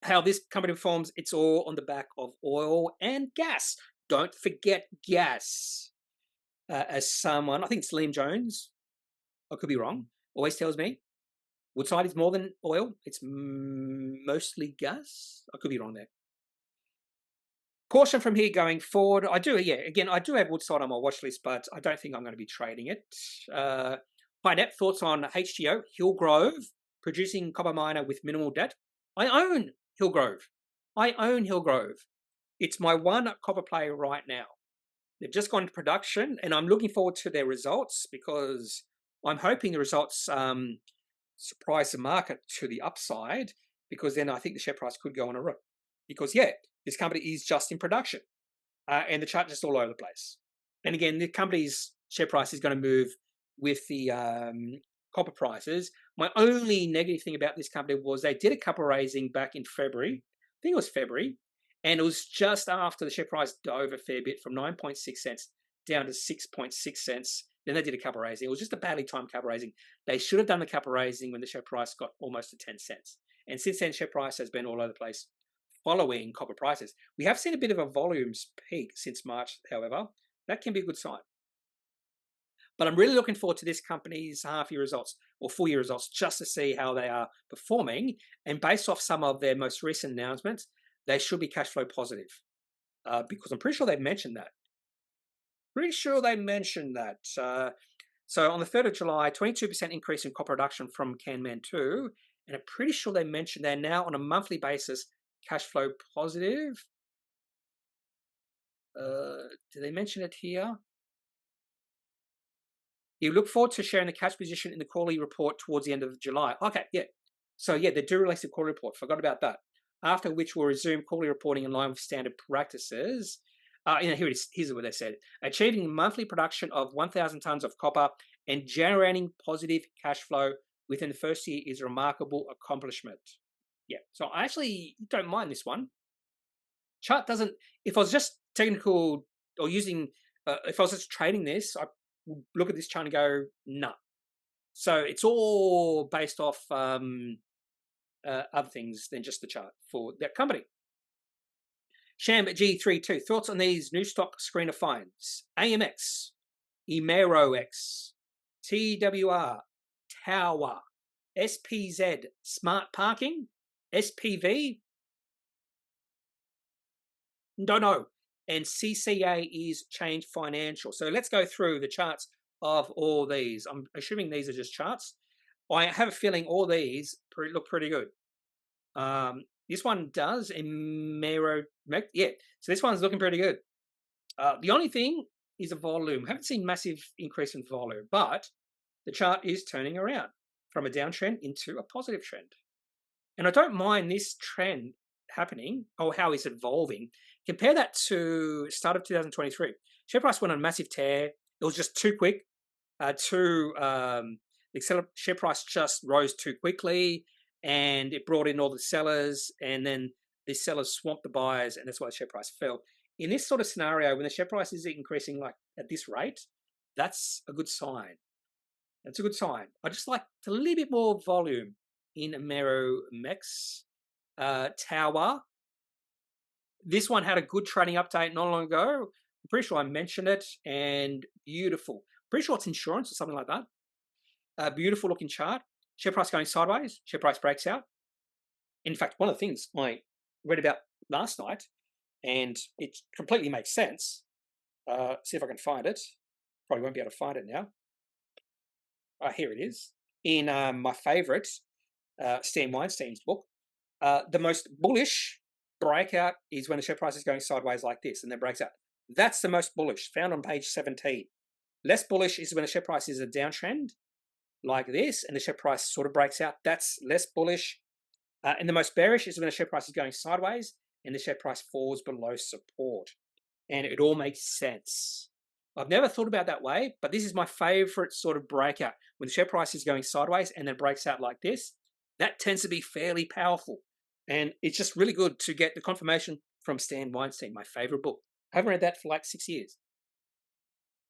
How this company performs, it's all on the back of oil and gas. Don't forget gas. As someone, I think it's LiamJones, I could be wrong, always tells me, Woodside is more than oil. It's mostly gas. I could be wrong there. Caution from here going forward. I do have Woodside on my watch list, but I don't think I'm going to be trading it. Hi, Nep. Thoughts on HTO, Hillgrove, producing copper miner with minimal debt? I own Hillgrove. It's my one copper play right now. They've just gone into production, and I'm looking forward to their results because I'm hoping the results surprise the market to the upside, because then I think the share price could go on a run. Because, yeah, this company is just in production, and the chart just all over the place. And again, the company's share price is going to move with the copper prices. My only negative thing about this company was they did a capital raising back in February. I think it was February. And it was just after the share price dove a fair bit from 9.6 cents down to 6.6 cents. Then they did a capital raising. It was just a badly timed capital raising. They should have done the capital raising when the share price got almost to 10 cents. And since then, share price has been all over the place following copper prices. We have seen a bit of a volumes peak since March, however. That can be a good sign. But I'm really looking forward to this company's half-year results or full-year results just to see how they are performing. And based off some of their most recent announcements, they should be cash flow positive, because I'm pretty sure they've mentioned that. So on the 3rd of July, 22% increase in copper production from Kanmantoo, and I'm pretty sure they mentioned they're now on a monthly basis cash flow positive. Do they mention it here? You look forward to sharing the cash position in the quarterly report towards the end of July. Okay, yeah. So yeah, they do release a quarterly report. Forgot about that. After which we'll resume quarterly reporting in line with standard practices. Here it is. Here's what they said. Achieving monthly production of 1,000 tons of copper and generating positive cash flow within the first year is a remarkable accomplishment. Yeah, so I actually don't mind this one. Chart doesn't, if I was just technical or using, if I was just trading this, I would look at this chart and go, nah. So it's all based off other things than just the chart for that company. Sham G32, thoughts on these new stock screener finds? AMX, Imerox, TWR, Tower, SPZ, Smart Parking, SPV, don't know, and CCA is Change Financial. So let's go through the charts of all these. I'm assuming these are just charts. I have a feeling all these look pretty good. This one does, yeah. So this one's looking pretty good. The only thing is a volume. I haven't seen massive increase in volume, but the chart is turning around from a downtrend into a positive trend. And I don't mind this trend happening or how it's evolving. Compare that to start of 2023. Share price went on a massive tear. It was just too quick. The share price just rose too quickly, and it brought in all the sellers, and then the sellers swamped the buyers, and that's why the share price fell. In this sort of scenario, when the share price is increasing like at this rate, that's a good sign. That's a good sign. I just like a little bit more volume in Meromex. Tower. This one had a good trading update not long ago. I'm pretty sure I mentioned it, and beautiful. Pretty sure it's insurance or something like that. Beautiful looking chart. Share price going sideways. Share price breaks out. In fact, one of the things I read about last night, and it completely makes sense. See if I can find it. Probably won't be able to find it now. Here it is. In my favorite, Stan Weinstein's book. The most bullish breakout is when the share price is going sideways like this and then breaks out. That's the most bullish, found on page 17. Less bullish is when the share price is a downtrend like this and the share price sort of breaks out. That's less bullish. And the most bearish is when the share price is going sideways and the share price falls below support. And it all makes sense. I've never thought about it that way, but this is my favorite sort of breakout. When the share price is going sideways and then breaks out like this, that tends to be fairly powerful. And it's just really good to get the confirmation from Stan Weinstein, my favorite book. I haven't read that for like 6 years.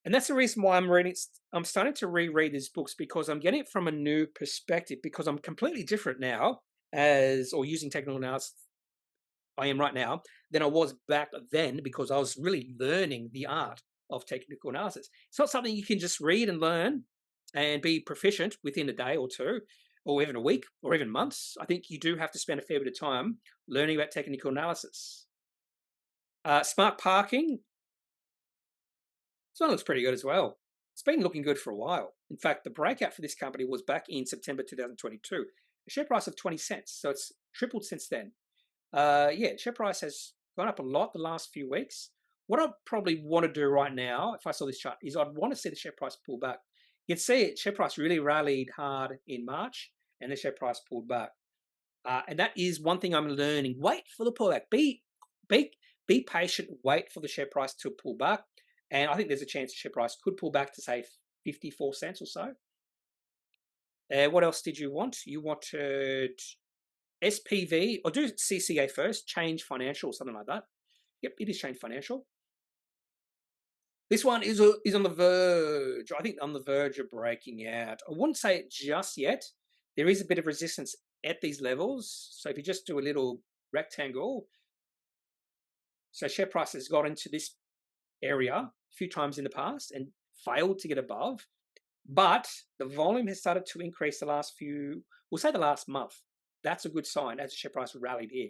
And that's the reason why I'm starting to reread these books, because I'm getting it from a new perspective, because I'm completely different now using technical analysis I am right now than I was back then, because I was really learning the art of technical analysis. It's not something you can just read and learn and be proficient within a day or two, or even a week, or even months. I think you do have to spend a fair bit of time learning about technical analysis. Smart parking. This one looks pretty good as well. It's been looking good for a while. In fact, the breakout for this company was back in September 2022. A share price of 20 cents. So it's tripled since then. Yeah, share price has gone up a lot the last few weeks. What I probably want to do right now, if I saw this chart, is I'd want to see the share price pull back. You can see it, share price really rallied hard in March, and the share price pulled back. And that is one thing I'm learning. Wait for the pullback. Be patient. Wait for the share price to pull back. And I think there's a chance the share price could pull back to say 54 cents or so. What else did you want? You wanted SPV, or do CCA first, Change Financial or something like that. Yep, it is Change Financial. This one is on the verge. I think on the verge of breaking out. I wouldn't say it just yet. There is a bit of resistance at these levels. So if you just do a little rectangle, so share price has got into this area a few times in the past and failed to get above. But the volume has started to increase the last we'll say the last month. That's a good sign as the share price rallied here.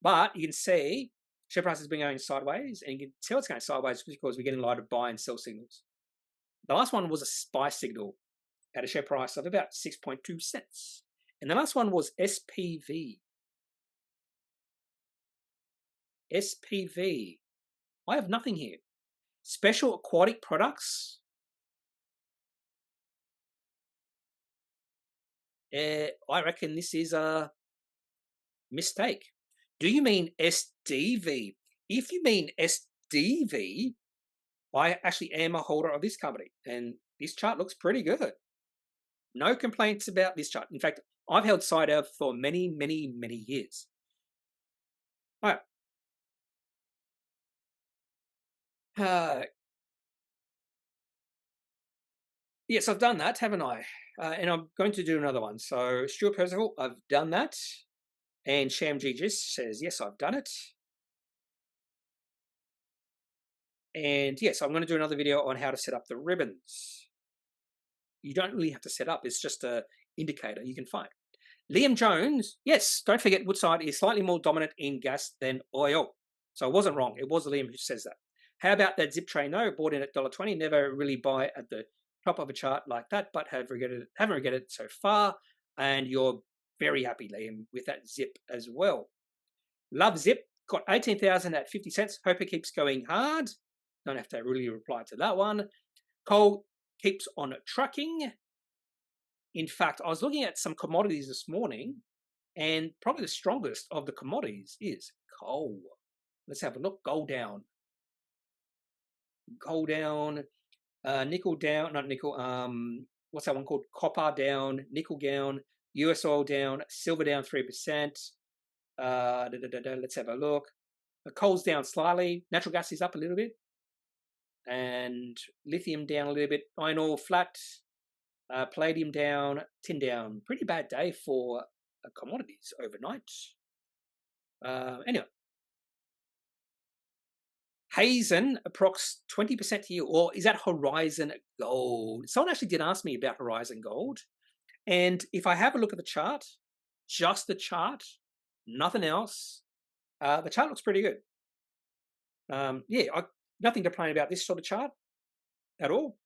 But you can see share price has been going sideways, and you can tell it's going sideways because we're getting a lot of buy and sell signals. The last one was a buy signal at a share price of about 6.2 cents. And the last one was SPV. SPV. I have nothing here. Special Aquatic Products. I reckon this is a mistake. Do you mean SDV? If you mean SDV, I actually am a holder of this company, and this chart looks pretty good. No complaints about this chart. In fact, I've held side out for many, many, many years. All right. Yes, I've done that, haven't I? And I'm going to do another one. So Stuart Percival, I've done that. And Sham Gigis says, yes, I've done it. And yes, I'm going to do another video on how to set up the ribbons. You don't really have to set up. It's just an indicator you can find. LiamJones, yes, don't forget Woodside is slightly more dominant in gas than oil. So I wasn't wrong. It was Liam who says that. How about that zip train? No, bought in at $1.20. Never really buy at the top of a chart like that, but haven't regretted it so far. And you're very happy, Liam, with that zip as well. Love Zip, got 18,000 at 50 cents. Hope it keeps going hard. Don't have to really reply to that one. Coal keeps on trucking. In fact, I was looking at some commodities this morning, and probably the strongest of the commodities is coal. Let's have a look. Gold down. Gold down. Nickel down. Not nickel. What's that one called? Copper down. Nickel down. US oil down. Silver down 3%. Let's have a look. Coal's down slightly. Natural gas is up a little bit. And lithium down a little bit. Iron ore flat. Palladium down. Tin down. Pretty bad day for commodities overnight. Anyway. Hazen, approx 20% here, or is that Horizon Gold? Someone actually did ask me about Horizon Gold. And if I have a look at the chart, just the chart, nothing else, the chart looks pretty good. Yeah, nothing to complain about this sort of chart at all.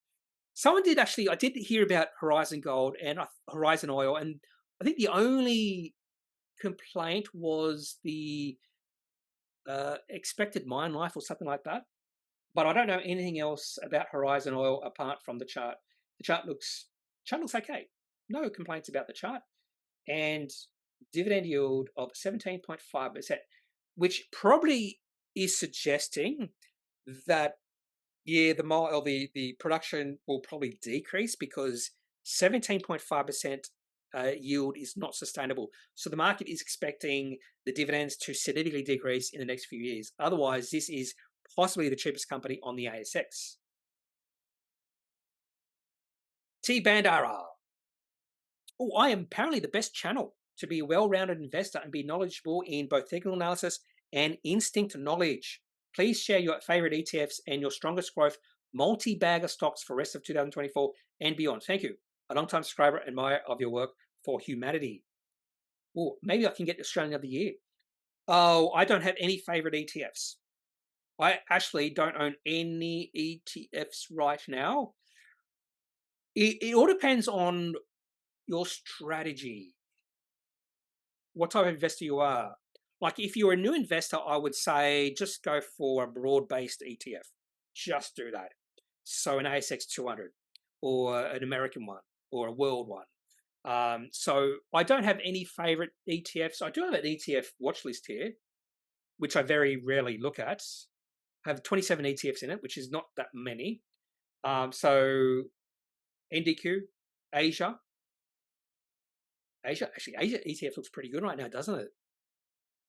Someone did actually, I did hear about Horizon Gold and Horizon Oil, and I think the only complaint was the expected mine life or something like that. But I don't know anything else about Horizon Oil apart from the chart. The chart looks okay. No complaints about the chart. And dividend yield of 17.5%, which probably is suggesting that, yeah, the production will probably decrease because 17.5% yield is not sustainable. So the market is expecting the dividends to significantly decrease in the next few years. Otherwise, this is possibly the cheapest company on the ASX. T Bandara. Oh, I am apparently the best channel to be a well-rounded investor and be knowledgeable in both technical analysis and instinct knowledge. Please share your favorite ETFs and your strongest growth multi-bagger stocks for the rest of 2024 and beyond. Thank you. A long-time subscriber and admirer of your work for humanity. Oh, maybe I can get Australian of the Year. Oh, I don't have any favorite ETFs. I actually don't own any ETFs right now. It all depends on your strategy, what type of investor you are. Like if you're a new investor, I would say just go for a broad-based ETF. Just do that. So an ASX 200 or an American one or a world one. So I don't have any favorite ETFs. I do have an ETF watch list here, which I very rarely look at. I have 27 ETFs in it, which is not that many. So NDQ, Asia. Asia ETF looks pretty good right now, doesn't it?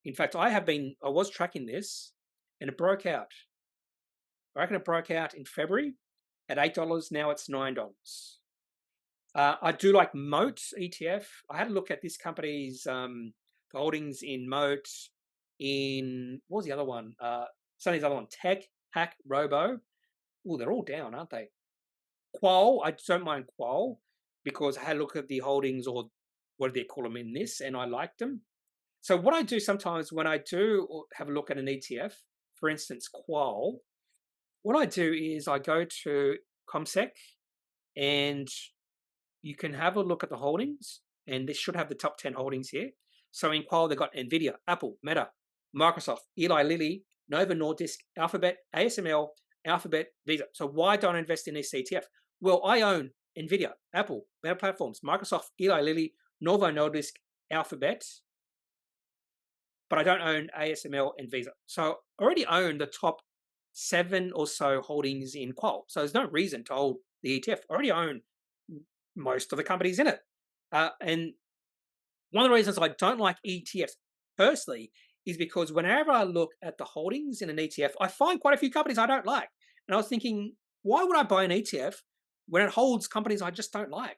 In fact, I was tracking this and it broke out. I reckon it broke out in February at $8. Now it's $9. I do like Moat ETF. I had a look at this company's holdings in Moat. What was the other one? Something's the other one. Tech, Hack, Robo. Oh, they're all down, aren't they? Qual, I don't mind Qual because I had a look at the holdings, or what do they call them in this, and I liked them. So what I do sometimes when I do have a look at an ETF, for instance, Qual, what I do is I go to ComSec and you can have a look at the holdings, and this should have the top 10 holdings here. So in Qual, they've got NVIDIA, Apple, Meta, Microsoft, Eli Lilly, Novo Nordisk, Alphabet, ASML, Alphabet, Vita. So why don't I invest in this ETF? Well, I own NVIDIA, Apple, Meta Platforms, Microsoft, Eli Lilly, Novo Nordisk, Alphabet, but I don't own ASML and Visa. So I already own the top 7 or so holdings in Qual. So there's no reason to hold the ETF. I already own most of the companies in it. And one of the reasons I don't like ETFs personally is because whenever I look at the holdings in an ETF, I find quite a few companies I don't like. And I was thinking, why would I buy an ETF when it holds companies I just don't like?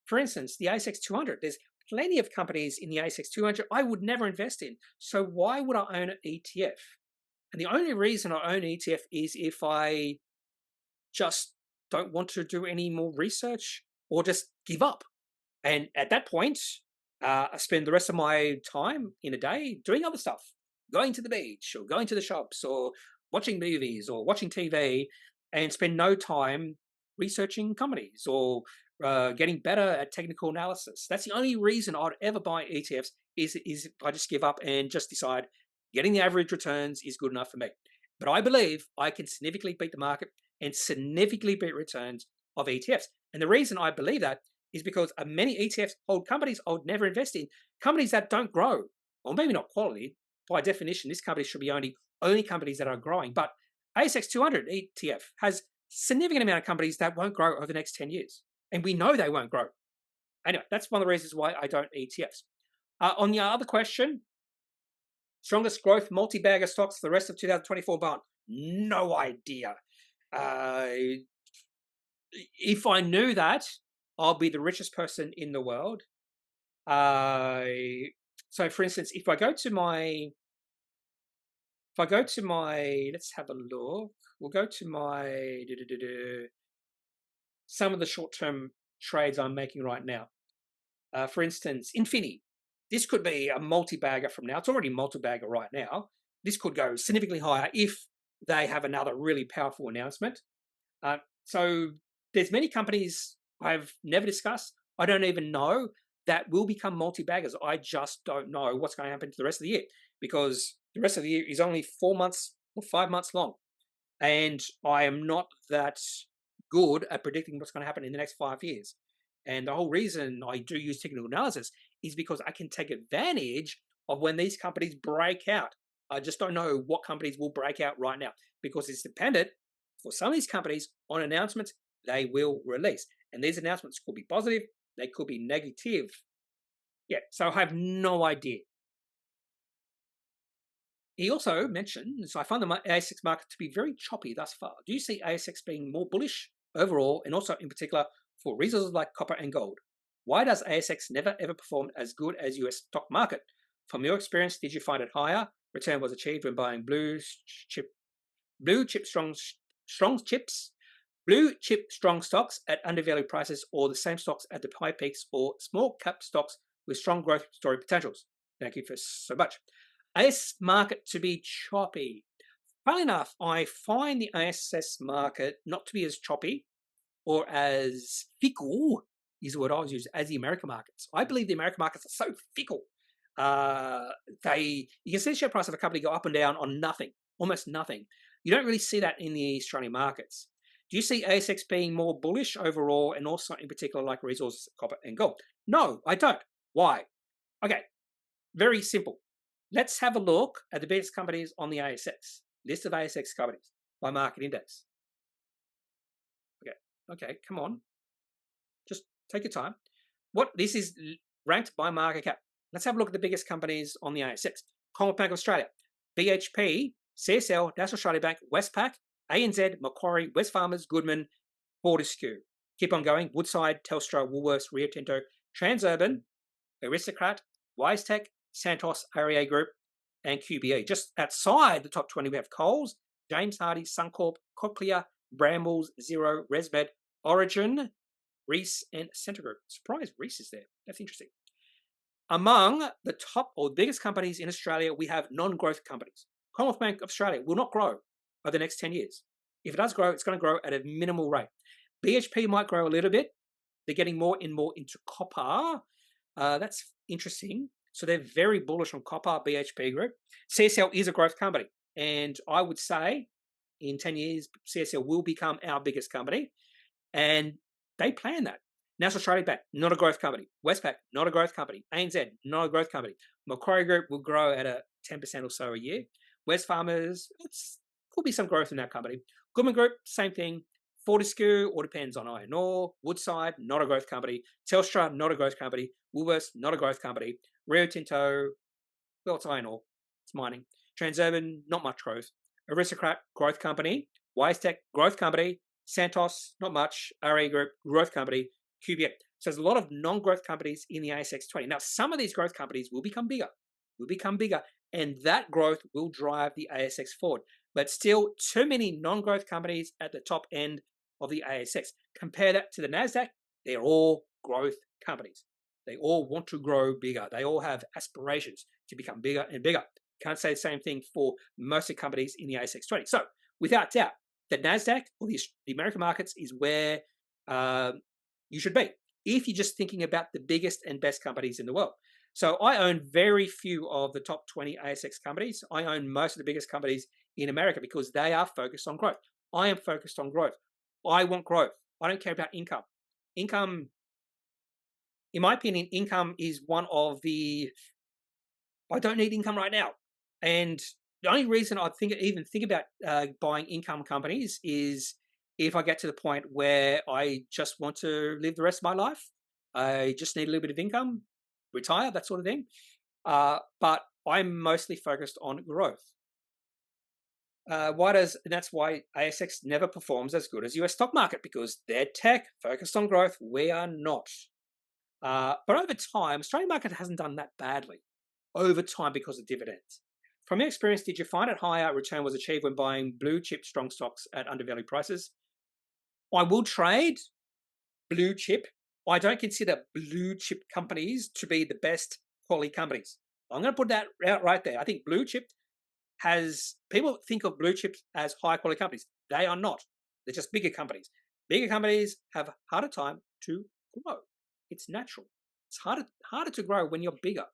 For instance, the ASX 200, there's plenty of companies in the ASX 200 I would never invest in. So why would I own an ETF? And the only reason I own an ETF is if I just don't want to do any more research or just give up. And at that point, I spend the rest of my time in a day doing other stuff, going to the beach or going to the shops or watching movies or watching TV, and spend no time researching companies or getting better at technical analysis. That's the only reason I'd ever buy ETFs is if I just give up and just decide getting the average returns is good enough for me. But I believe I can significantly beat the market and significantly beat returns of ETFs. And the reason I believe that is because many ETFs hold companies I would never invest in, companies that don't grow, or maybe not quality. By definition, this company should be only companies that are growing. But ASX 200 ETF has significant amount of companies that won't grow over the next 10 years. And we know they won't grow. Anyway, that's one of the reasons why I don't ETFs. On the other question, strongest growth multi-bagger stocks for the rest of 2024 bond. No idea. If I knew that, I'll be the richest person in the world. So for instance, if I go to my, let's have a look. We'll go to my, some of the short-term trades I'm making right now. For instance, Infini. This could be a multi-bagger from now. It's already a multi-bagger right now. This could go significantly higher if they have another really powerful announcement. So there's many companies I've never discussed. I don't even know that will become multi-baggers. I just don't know what's going to happen to the rest of the year because the rest of the year is only 4 months or 5 months long. And I am not that good at predicting what's going to happen in the next 5 years. And the whole reason I do use technical analysis is because I can take advantage of when these companies break out. I just don't know what companies will break out right now because it's dependent for some of these companies on announcements they will release. And these announcements could be positive, they could be negative. Yeah, so I have no idea. He also mentioned, so I find the ASX market to be very choppy thus far. Do you see ASX being more bullish overall and also in particular for resources like copper and gold? Why does ASX never ever perform as good as US stock market? From your experience, did you find it higher return was achieved when buying blue chip strong stocks at undervalued prices, or the same stocks at the high peaks, or small cap stocks with strong growth story potentials? Thank you for so much. AS market to be choppy. Funnily enough, I find the ASX market not to be as choppy or as fickle is the word I was using as the American markets. I believe the American markets are so fickle. You can see the share price of a company go up and down on nothing, almost nothing. You don't really see that in the Australian markets. Do you see ASX being more bullish overall, and also in particular like resources, copper, and gold? No, I don't. Why? Okay, very simple. Let's have a look at the biggest companies on the ASX. List of ASX companies by market index. Okay, come on. Just take your time. This is ranked by market cap. Let's have a look at the biggest companies on the ASX. Commonwealth Bank of Australia, BHP, CSL, National Australia Bank, Westpac, ANZ, Macquarie, Wesfarmers, Goodman, Fortescue. Keep on going. Woodside, Telstra, Woolworths, Rio Tinto, Transurban, Aristocrat, WiseTech, Santos, REA Group, and QBE. Just outside the top 20, we have Coles, James Hardie, Suncorp, Cochlear, Brambles, Xero, ResMed, Origin, Reece, and Centre Group. Surprised Reece is there. That's interesting. Among the top or biggest companies in Australia, we have non-growth companies. Commonwealth Bank of Australia will not grow over the next 10 years. If it does grow, it's going to grow at a minimal rate. BHP might grow a little bit. They're getting more and more into copper. That's interesting. So they're very bullish on copper, BHP Group. CSL is a growth company. And I would say in 10 years, CSL will become our biggest company. And they plan that. National Australia Bank, not a growth company. Westpac, not a growth company. ANZ, not a growth company. Macquarie Group will grow at a 10% or so a year. Wesfarmers, could be some growth in that company. Goodman Group, same thing. Fortescue, all depends on iron ore. Woodside, not a growth company. Telstra, not a growth company. Woolworths, not a growth company. Rio Tinto, well, it's iron ore. It's mining. Transurban, not much growth. Aristocrat, growth company. WiseTech, growth company. Santos, not much. RA Group, growth company. QBE. So there's a lot of non-growth companies in the ASX 20. Now, some of these growth companies will become bigger. And that growth will drive the ASX forward. But still, too many non-growth companies at the top end of the ASX. Compare that to the NASDAQ. They're all growth companies. They all want to grow bigger. They all have aspirations to become bigger and bigger. Can't say the same thing for most of the companies in the ASX 20. So, without doubt, the NASDAQ or the American markets is where you should be if you're just thinking about the biggest and best companies in the world. So I own very few of the top 20 ASX companies. I own most of the biggest companies in America because they are focused on growth. I am focused on growth. I want growth. I don't care about income. Income, in my opinion, income is one of the... I don't need income right now. And the only reason I even think about buying income companies is if I get to the point where I just want to live the rest of my life. I just need a little bit of income, retire, that sort of thing. But I'm mostly focused on growth. That's why ASX never performs as good as US stock market, because they're tech, focused on growth. We are not. But over time, Australian market hasn't done that badly. Over time because of dividends. From your experience, did you find a higher return was achieved when buying blue chip strong stocks at undervalued prices? I will trade blue chip. I don't consider blue chip companies to be the best quality companies. I'm going to put that out right there. I think blue chip people think of blue chips as high quality companies. They are not. They're just bigger companies. Bigger companies have a harder time to grow. It's natural. It's harder to grow when you're bigger.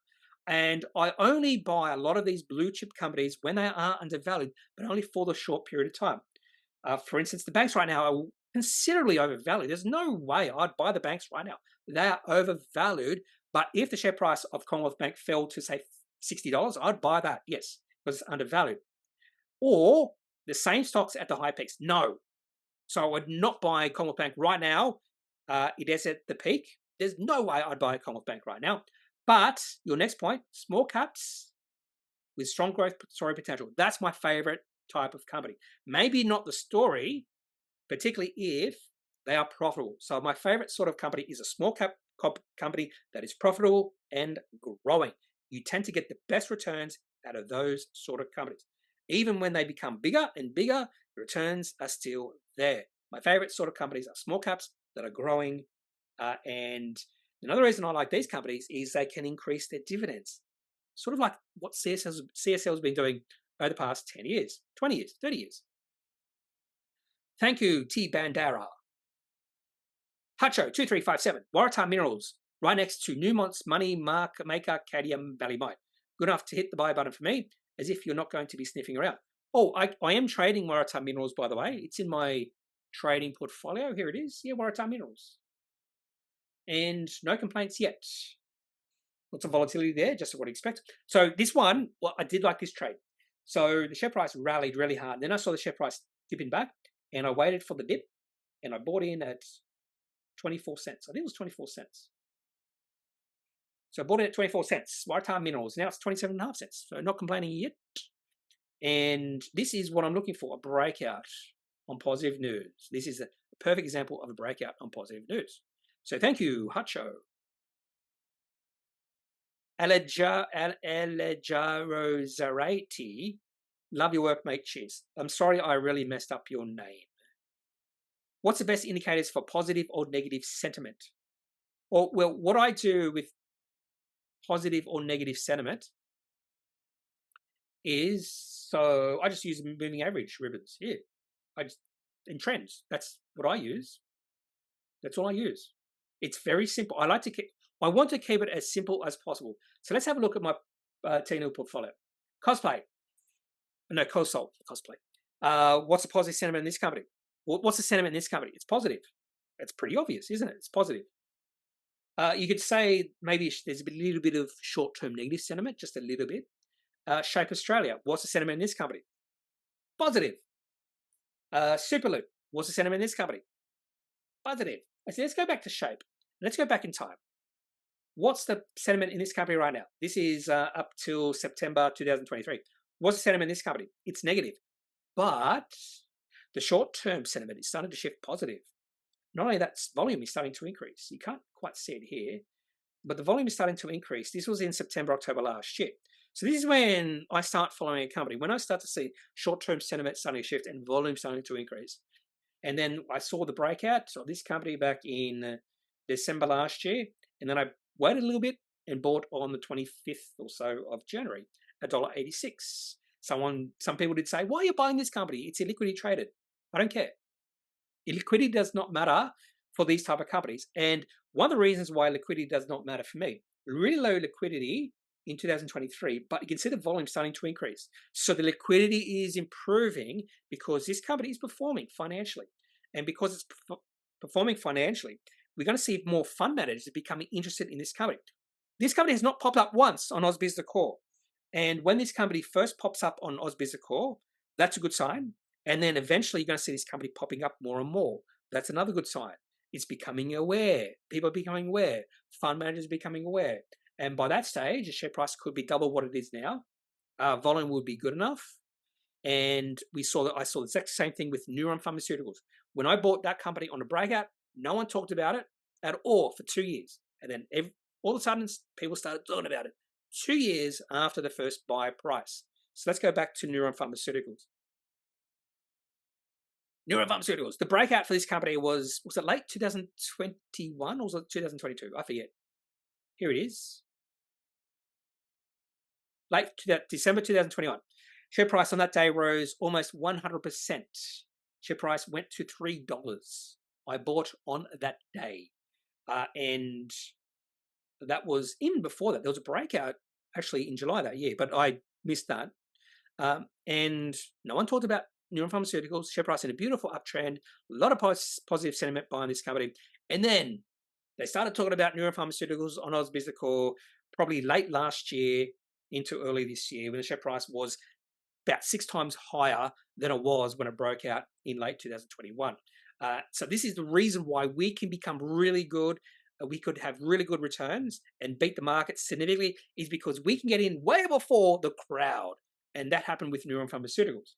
And I only buy a lot of these blue chip companies when they are undervalued, but only for the short period of time. For instance, the banks right now are considerably overvalued. There's no way I'd buy the banks right now. They are overvalued. But if the share price of Commonwealth Bank fell to, say, $60, I'd buy that, yes, because it's undervalued. Or the same stocks at the high peaks, no. So I would not buy Commonwealth Bank right now. It is at the peak. There's no way I'd buy Commonwealth Bank right now. But your next point, small caps with strong growth story potential. That's my favorite type of company. Maybe not the story, particularly if they are profitable. So my favorite sort of company is a small cap company that is profitable and growing. You tend to get the best returns out of those sort of companies. Even when they become bigger and bigger, the returns are still there. My favorite sort of companies are small caps that are growing. And another reason I like these companies is they can increase their dividends. Sort of like what CSL has been doing over the past 10 years, 20 years, 30 years. Thank you, T. Bandara. Hutcho2357, Waratah Minerals, right next to Newmont's money maker Cadmium Valley Mine. Good enough to hit the buy button for me, as if you're not going to be sniffing around. Oh, I am trading Waratah Minerals, by the way. It's in my trading portfolio. Here it is. Yeah, Waratah Minerals. And no complaints yet. Lots of volatility there, just what I expect. So this one, well, I did like this trade. So the share price rallied really hard. Then I saw the share price dipping back, and I waited for the dip, and I bought in at 24 cents. I think it was 24 cents. So I bought it at 24 cents. Waratah Minerals. Now it's 27.5 cents. So not complaining yet. And this is what I'm looking for, a breakout on positive news. This is a perfect example of a breakout on positive news. So thank you, Hutcho. Alejaro love your work, mate. Cheers. I'm sorry I really messed up your name. What's the best indicators for positive or negative sentiment? Well, what I do with positive or negative sentiment is, so I just use moving average ribbons here. In trends, that's what I use. That's all I use. It's very simple. I want to keep it as simple as possible. So let's have a look at my technical portfolio. Cosplay. No, Cosol, cosplay. What's the positive sentiment in this company? What's the sentiment in this company? It's positive. It's pretty obvious, isn't it? It's positive. You could say maybe there's a little bit of short-term negative sentiment, just a little bit. Shape Australia. What's the sentiment in this company? Positive. Superloop. What's the sentiment in this company? Positive. So let's go back to Shape. Let's go back in time. What's the sentiment in this company right now? This is up till September 2023. What's the sentiment in this company? It's negative. But the short-term sentiment is starting to shift positive. Not only that, volume is starting to increase. You can't quite see it here, but the volume is starting to increase. This was in September, October last year. So this is when I start following a company, when I start to see short-term sentiment starting to shift and volume starting to increase. And then I saw the breakout of this company back in December last year, and then I waited a little bit and bought on the 25th or so of January, $1.86. Some people did say, why are you buying this company? It's illiquidity traded. I don't care. Liquidity does not matter for these type of companies. And one of the reasons why liquidity does not matter for me, really low liquidity in 2023, but you can see the volume starting to increase. So the liquidity is improving because this company is performing financially. And because it's performing financially, we're going to see more fund managers becoming interested in this company. This company has not popped up once on AusBusiness Core. And when this company first pops up on AusBusiness Core, that's a good sign. And then eventually you're going to see this company popping up more and more. That's another good sign. It's becoming aware. People are becoming aware. Fund managers are becoming aware. And by that stage, the share price could be double what it is now. Volume would be good enough. And I saw the exact same thing with Neuron Pharmaceuticals. When I bought that company on a breakout, no one talked about it at all for 2 years. And then all of a sudden, people started talking about it 2 years after the first buy price. So let's go back to Neuron Pharmaceuticals. Neuron Pharmaceuticals. The breakout for this company was it late 2021 or was it 2022? I forget. Here it is. Late December 2021. Share price on that day rose almost 100%. Share price went to $3. I bought on that day. And that was even before that. There was a breakout actually in July that year, but I missed that. And no one talked about Neuron Pharmaceuticals. Share price in a beautiful uptrend. A lot of positive sentiment behind this company. And then they started talking about Neuron Pharmaceuticals on AusBusiness Core probably late last year into early this year when the share price was about 6 times higher than it was when it broke out in late 2021. So this is the reason why we can become really good. We could have really good returns and beat the market significantly is because we can get in way before the crowd. And that happened with Neuron Pharmaceuticals.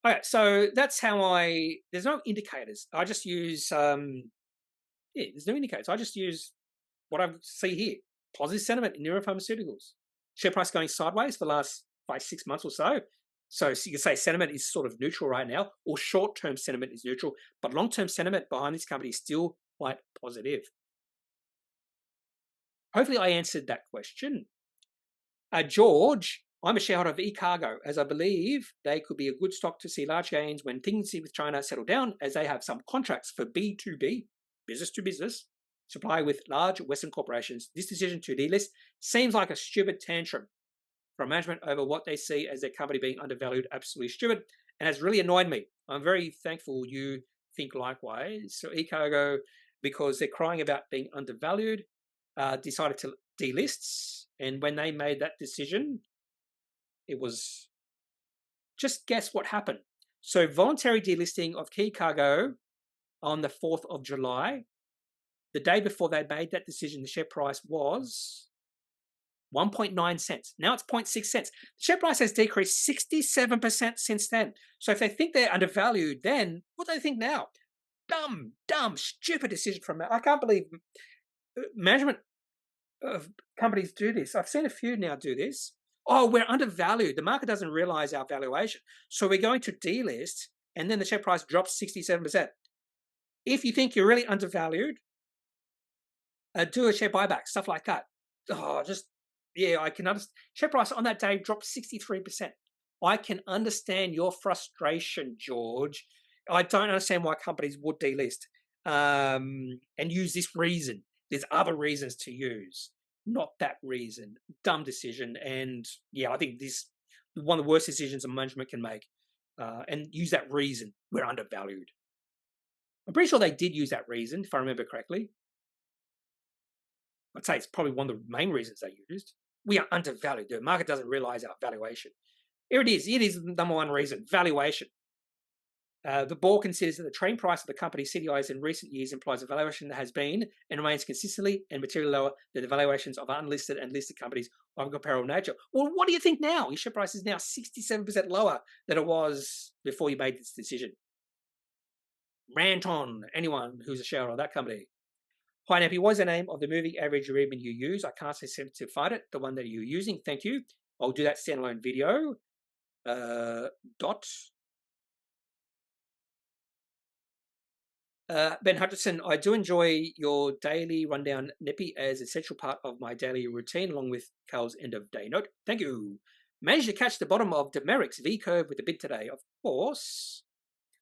Okay, so that's how there's no indicators. I just use, there's no indicators. I just use what I see here. Positive sentiment in Neuron Pharmaceuticals. Share price going sideways for the last 5-6 months or so. So you can say sentiment is sort of neutral right now, or short-term sentiment is neutral, but long-term sentiment behind this company is still quite positive. Hopefully I answered that question. George, I'm a shareholder of eCargo, as I believe they could be a good stock to see large gains when things with China settle down, as they have some contracts for B2B, business to business, supply with large Western corporations. This decision to delist seems like a stupid tantrum from management over what they see as their company being undervalued. Absolutely stupid, and has really annoyed me. I'm very thankful you think likewise. So eCargo, because they're crying about being undervalued, decided to delist, and when they made that decision, it was, just guess what happened. So voluntary delisting of eCargo on the 4th of July. The day before they made that decision, the share price was 1.9 cents. Now it's 0.6 cents. The share price has decreased 67% since then. So if they think they're undervalued then, what do they think now? Dumb, stupid decision from them. I can't believe management of companies do this. I've seen a few now do this. Oh, we're undervalued. The market doesn't realize our valuation. So we're going to delist, and then the share price drops 67%. If you think you're really undervalued, do a share buyback, stuff like that. I can understand. Share price on that day dropped 63%. I can understand your frustration, George. I don't understand why companies would delist and use this reason. There's other reasons to use, not that reason. Dumb decision. And yeah, I think this is one of the worst decisions a management can make, and use that reason. We're undervalued. I'm pretty sure they did use that reason, if I remember correctly. I'd say it's probably one of the main reasons they used. We are undervalued. The market doesn't realize our valuation. Here it is. It is the number one reason, valuation. The board considers that the trading price of the company's CDIs in recent years implies a valuation that has been and remains consistently and materially lower than the valuations of unlisted and listed companies of comparable nature. Well, what do you think now? Your share price is now 67% lower than it was before you made this decision. Rant on, anyone who's a shareholder of that company. Hi, Kneppy, what is the name of the moving average agreement you use? I can't seem to find it, the one that you're using. Thank you. I'll do that standalone video. BenHutchison, I do enjoy your daily rundown, Kneppy, as an essential part of my daily routine, along with Carl's end of day note. Thank you. Managed to catch the bottom of Dimerix V-curve with a bid today. Of course,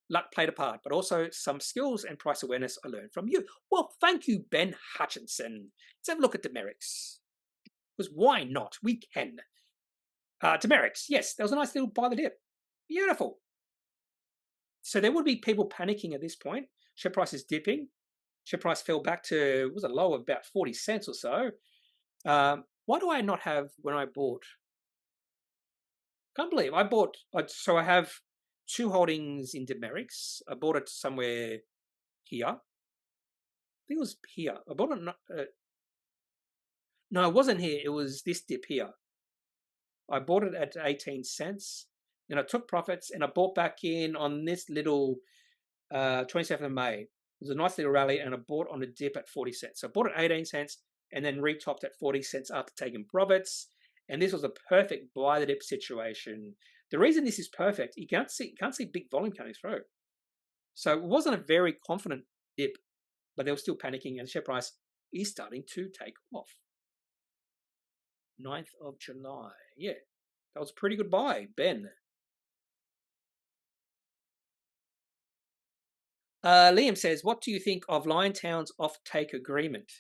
luck played a part, but also some skills and price awareness I learned from you. Well, thank you, BenHutchison. Let's have a look at Dimerix. Because why not? We can. Dimerix, yes, there was a nice little buy the dip. Beautiful. So there would be people panicking at this point. Share price is dipping. Share price fell back to, was a low of about 40 cents or so. Why do I not have when I bought? Can't believe I bought. So I have 2 holdings in Dimerix. I bought it somewhere here. I think it was here. I bought it. No, it wasn't here. It was this dip here. I bought it at 18 cents. Then I took profits and I bought back in on this little 27th of May. It was a nice little rally and I bought on a dip at 40 cents. So I bought at 18 cents and then retopped at 40 cents after taking profits. And this was a perfect buy the dip situation. The reason this is perfect, you can't see big volume coming through. So it wasn't a very confident dip, but they were still panicking and the share price is starting to take off. 9th of July. Yeah, that was a pretty good buy, Ben. Liam says, what do you think of Liontown's offtake agreement?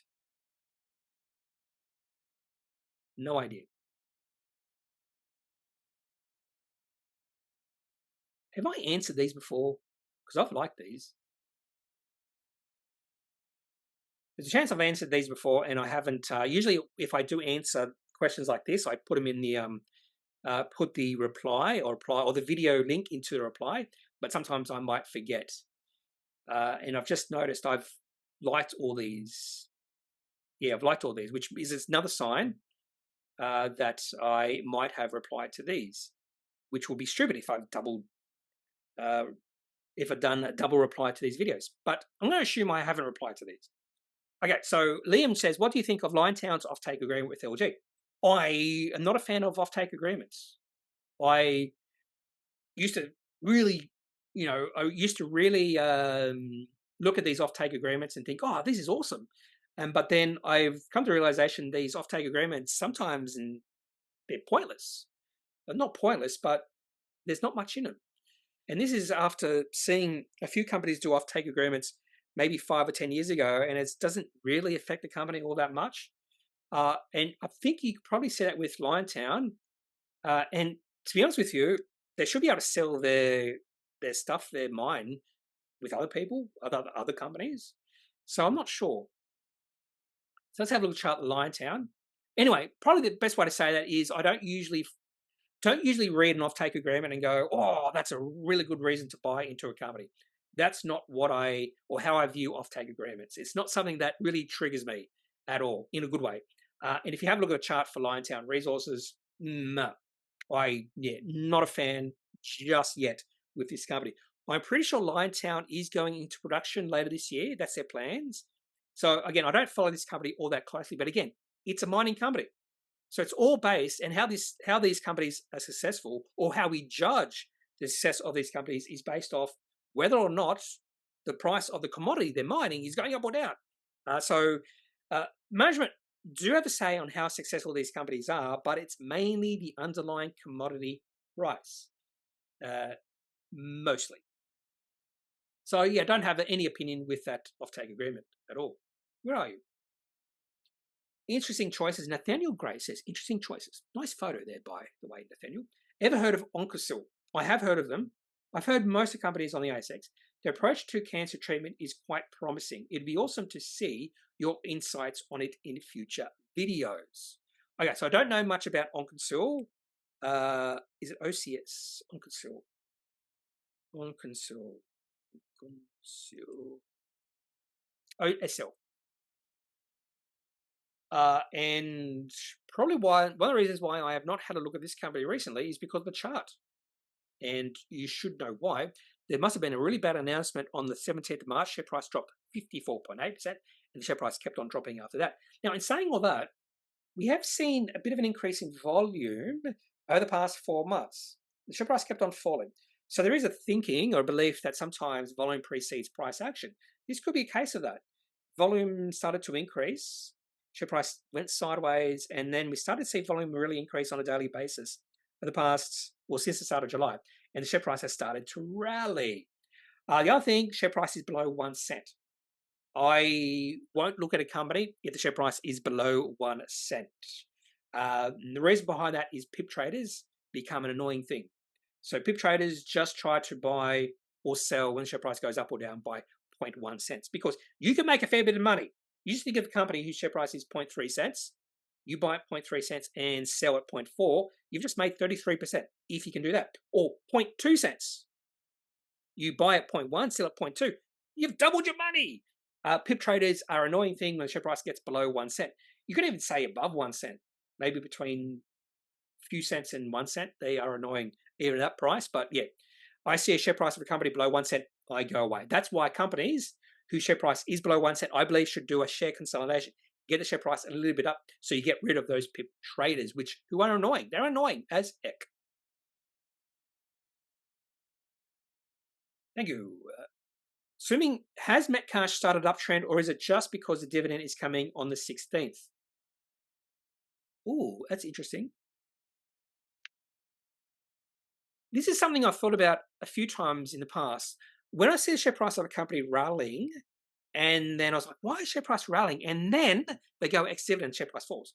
No idea. Have I answered these before? Because I've liked these. There's a chance I've answered these before and I haven't. Usually if I do answer questions like this, I put them in the put the reply or the video link into the reply, but sometimes I might forget. And I've just noticed I've liked all these. Yeah, I've liked all these, which is another sign that I might have replied to these, which will be stupid if I've done a double reply to these videos. But I'm going to assume I haven't replied to these. Okay, so Liam says, what do you think of Liontown's offtake agreement with LG? I am not a fan of offtake agreements. I used to really, look at these offtake agreements and think, oh, this is awesome. But then I've come to the realization these offtake agreements sometimes they're pointless. not pointless, but there's not much in them. And this is after seeing a few companies do offtake agreements maybe 5 or 10 years ago, and it doesn't really affect the company all that much. And I think you could probably see that with Liontown. And to be honest with you, they should be able to sell their stuff, their mine, with other people, other companies. So I'm not sure. So let's have a look at Liontown. Anyway, probably the best way to say that is I don't usually read an offtake agreement and go, oh, that's a really good reason to buy into a company. That's not what how I view offtake agreements. It's not something that really triggers me at all in a good way. And if you have a look at a chart for Liontown Resources, no, not a fan just yet with this company. I'm pretty sure Liontown is going into production later this year. That's their plans. So again, I don't follow this company all that closely, but again, it's a mining company. So it's all based, and how these companies are successful, or how we judge the success of these companies, is based off whether or not the price of the commodity they're mining is going up or down. Management do have a say on how successful these companies are, but it's mainly the underlying commodity price, mostly. So yeah, don't have any opinion with that offtake agreement at all. Where are you? Interesting choices. Nathaniel Gray says, interesting choices. Nice photo there, by the way, Nathaniel. Ever heard of Oncosil? I have heard of them. I've heard most of the companies on the ASX. Their approach to cancer treatment is quite promising. It'd be awesome to see your insights on it in future videos. Okay, so I don't know much about Oncosil. Is it OCS? Oncosil. OSL. And probably one of the reasons why I have not had a look at this company recently is because of the chart. And you should know why. There must have been a really bad announcement on the 17th of March. Share price dropped 54.8%, and the share price kept on dropping after that. Now, in saying all that, we have seen a bit of an increase in volume over the past 4 months. The share price kept on falling. So there is a thinking or belief that sometimes volume precedes price action. This could be a case of that. Volume started to increase, share price went sideways, and then we started to see volume really increase on a daily basis for the past, since the start of July, and the share price has started to rally. The other thing, share price is below 1 cent. I won't look at a company if the share price is below 1 cent. The reason behind that is pip traders become an annoying thing. So pip traders just try to buy or sell when the share price goes up or down by 0.1 cents, because you can make a fair bit of money. You just think of a company whose share price is 0.3 cents. You buy at 0.3 cents and sell at 0.4. You've just made 33% if you can do that. Or 0.2 cents. You buy at 0.1, sell at 0.2. You've doubled your money. Pip traders are an annoying thing when the share price gets below 1 cent. You could even say above 1 cent. Maybe between a few cents and 1 cent. They are annoying even at that price. But yeah, I see a share price of a company below 1 cent, I go away. That's why companies whose share price is below 1 cent, I believe, should do a share consolidation. Get the share price a little bit up so you get rid of those pip traders, who are annoying. They're annoying as heck. Thank you. Swimming, has Metcash started uptrend, or is it just because the dividend is coming on the 16th? Ooh, that's interesting. This is something I've thought about a few times in the past. When I see the share price of a company rallying, and then I was like, why is share price rallying? And then they go ex-dividend, share price falls.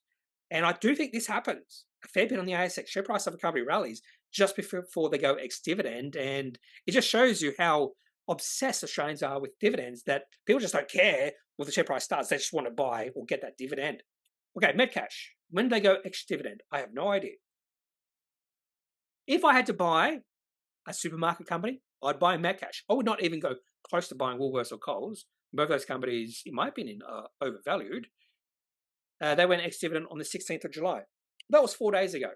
And I do think this happens a fair bit on the ASX. Share price of a company rallies just before they go ex-dividend. And it just shows you how obsessed Australians are with dividends, that people just don't care what the share price does. They just want to buy or get that dividend. Okay, Metcash, when do they go ex-dividend? I have no idea. If I had to buy a supermarket company, I'd buy Metcash. I would not even go close to buying Woolworths or Coles. Both those companies, in my opinion, are overvalued. They went ex-dividend on the 16th of July. That was 4 days ago.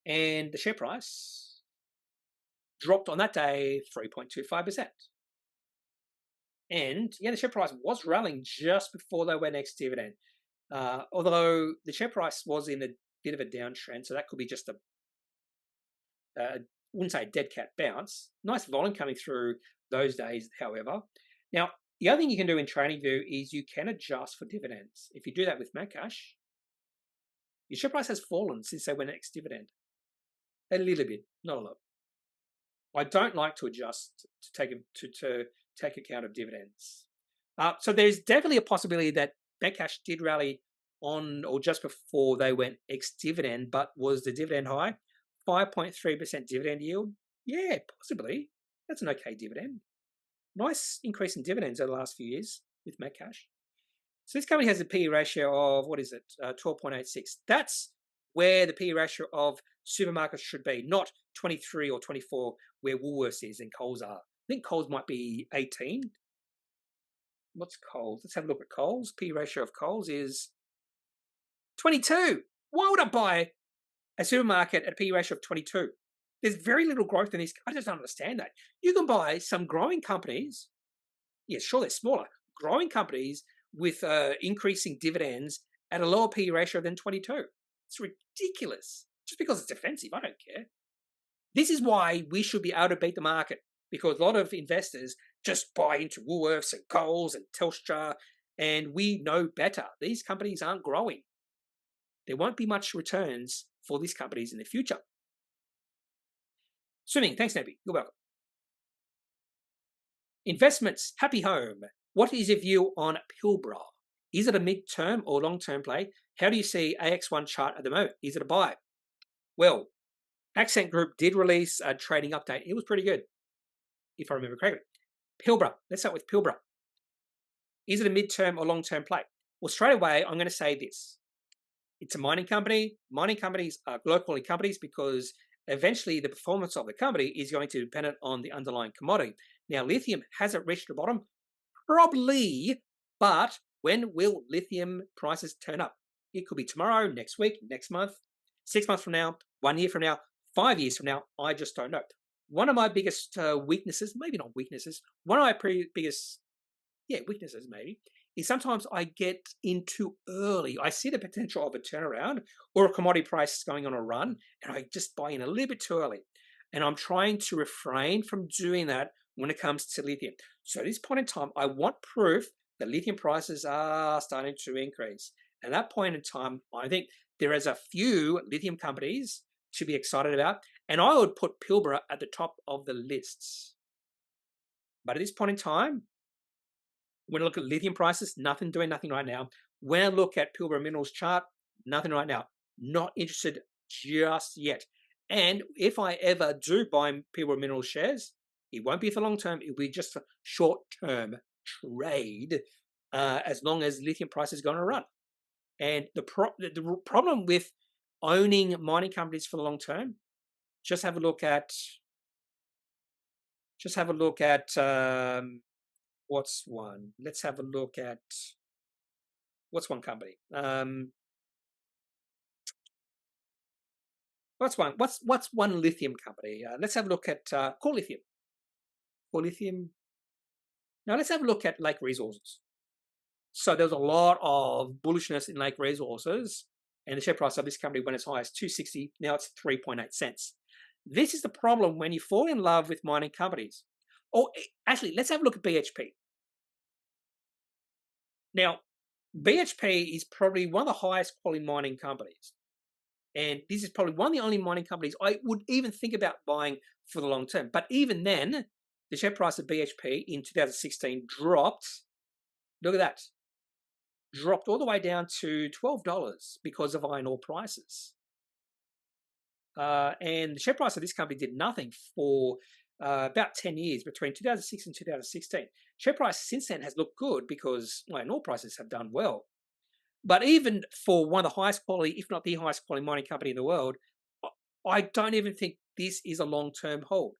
And the share price dropped on that day 3.25%. And yeah, the share price was rallying just before they went ex-dividend. Although the share price was in a bit of a downtrend, so that could be just I wouldn't say a dead cat bounce. Nice volume coming through those days, however. Now, the other thing you can do in TradingView is you can adjust for dividends. If you do that with Metcash, Your share price has fallen since they went ex-dividend. A little bit, not a lot. I don't like to adjust to take account of dividends. So there's definitely a possibility that Metcash did rally on or just before they went ex-dividend, but was the dividend high? 5.3% dividend yield? Yeah, possibly. That's an okay dividend. Nice increase in dividends over the last few years with Metcash. So this company has a PE ratio of, 12.86. That's where the PE ratio of supermarkets should be, not 23 or 24 where Woolworths is and Coles are. I think Coles might be 18. What's Coles? Let's have a look at Coles. PE ratio of Coles is 22. Why would I buy a supermarket at a PE ratio of 22? There's very little growth in these. I just don't understand that. You can buy some growing companies. Yeah, sure, they're smaller. Growing companies with increasing dividends at a lower PE ratio than 22. It's ridiculous. Just because it's defensive, I don't care. This is why we should be able to beat the market, because a lot of investors just buy into Woolworths and Coles and Telstra, and we know better. These companies aren't growing. There won't be much returns for these companies in the future. Swimming, thanks, Kneppy. You're welcome. Investments, Happy Home. What is your view on Pilbara? Is it a mid-term or long-term play? How do you see AX1 chart at the moment? Is it a buy? Well, Accent Group did release a trading update. It was pretty good, if I remember correctly. Pilbara. Let's start with Pilbara. Is it a mid-term or long-term play? Well, straight away, I'm going to say this. It's a mining company. Mining companies are low-quality companies because eventually the performance of the company is going to depend on the underlying commodity. Now, lithium hasn't reached the bottom, probably, but when will lithium prices turn up? It could be tomorrow, next week, next month, 6 months from now, 1 year from now, 5 years from now. I just don't know. One of my biggest weaknesses, maybe not weaknesses, one of my biggest weaknesses maybe, is sometimes I get in too early. I see the potential of a turnaround or a commodity price going on a run, and I just buy in a little bit too early. And I'm trying to refrain from doing that when it comes to lithium. So at this point in time, I want proof that lithium prices are starting to increase. And at that point in time, I think there is a few lithium companies to be excited about, and I would put Pilbara at the top of the lists. But at this point in time, when I look at lithium prices, nothing right now. When I look at Pilbara Minerals chart, nothing right now. Not interested just yet. And if I ever do buy Pilbara Minerals shares, it won't be for long term. It'll be just a short term trade, as long as lithium price is going to run. And the problem with owning mining companies for the long term, just have a look at what's one? Let's have a look at what's one company. What's one lithium company? Let's have a look at Core Lithium. Core Lithium. Now let's have a look at Lake Resources. So there was a lot of bullishness in Lake Resources, and the share price of this company went as high as 260. Now it's 3.8 cents. This is the problem when you fall in love with mining companies. Oh, actually, let's have a look at BHP. Now, BHP is probably one of the highest quality mining companies. And this is probably one of the only mining companies I would even think about buying for the long term. But even then, the share price of BHP in 2016 dropped. Look at that. Dropped all the way down to $12 because of iron ore prices. And the share price of this company did nothing for about 10 years, between 2006 and 2016. Share price since then has looked good because iron ore prices have done well. But even for one of the highest quality, if not the highest quality mining company in the world, I don't even think this is a long-term hold,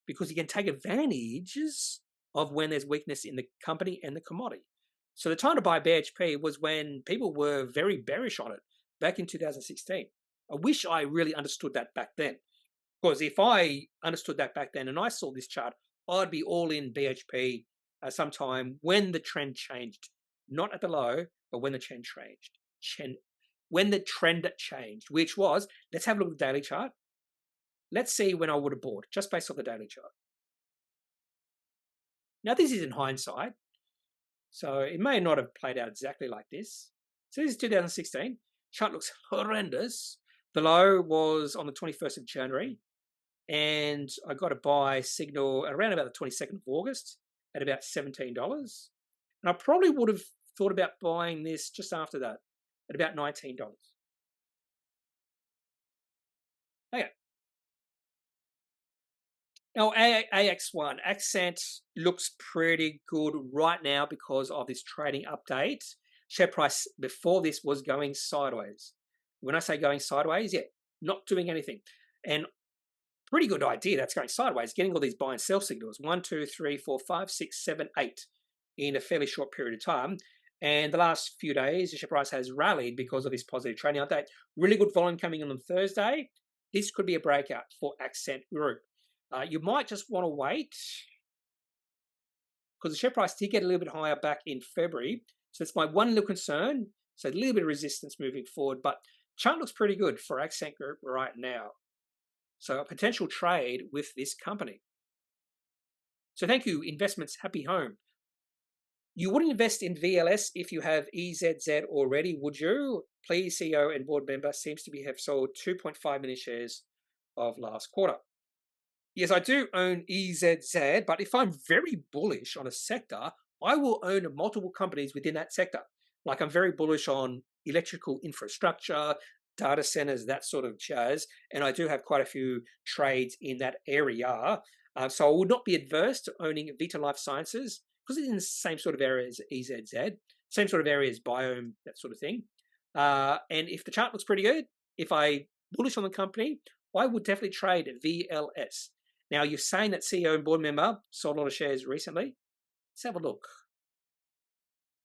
because you can take advantages of when there's weakness in the company and the commodity. So the time to buy BHP was when people were very bearish on it back in 2016. I wish I really understood that back then, because if I understood that back then and I saw this chart, I'd be all in BHP sometime when the trend changed, not at the low, but when the trend changed. When the trend changed, which was, let's have a look at the daily chart. Let's see when I would have bought, just based on the daily chart. Now, this is in hindsight, so it may not have played out exactly like this. So this is 2016. Chart looks horrendous. The low was on the 21st of January, and I got a buy signal around about the 22nd of August at about $17. And I probably would have thought about buying this just after that at about $19. Okay. Now, AX1, Accent looks pretty good right now because of this trading update. Share price before this was going sideways. When I say going sideways, yeah, not doing anything. And pretty good idea that's going sideways, getting all these buy and sell signals. 1, 2, 3, 4, 5, 6, 7, 8 in a fairly short period of time. And the last few days, the share price has rallied because of this positive trading update. Really good volume coming in on Thursday. This could be a breakout for Accent Group. You might just want to wait because the share price did get a little bit higher back in February. So that's my one little concern. So a little bit of resistance moving forward, but chart looks pretty good for Accent Group right now. So a potential trade with this company. So thank you, Investments Happy Home. You wouldn't invest in VLS if you have EZZ already, would you? Please, CEO and board member seems to have sold 2.5 million shares of last quarter. Yes, I do own EZZ, but if I'm very bullish on a sector, I will own multiple companies within that sector. Like I'm very bullish on electrical infrastructure, data centers, that sort of jazz. And I do have quite a few trades in that area. So I would not be adverse to owning Vita Life Sciences because it's in the same sort of area as EZZ, same sort of area as Biome, that sort of thing. And if the chart looks pretty good, if I bullish on the company, I would definitely trade VLS. Now, you're saying that CEO and board member sold a lot of shares recently. Let's have a look.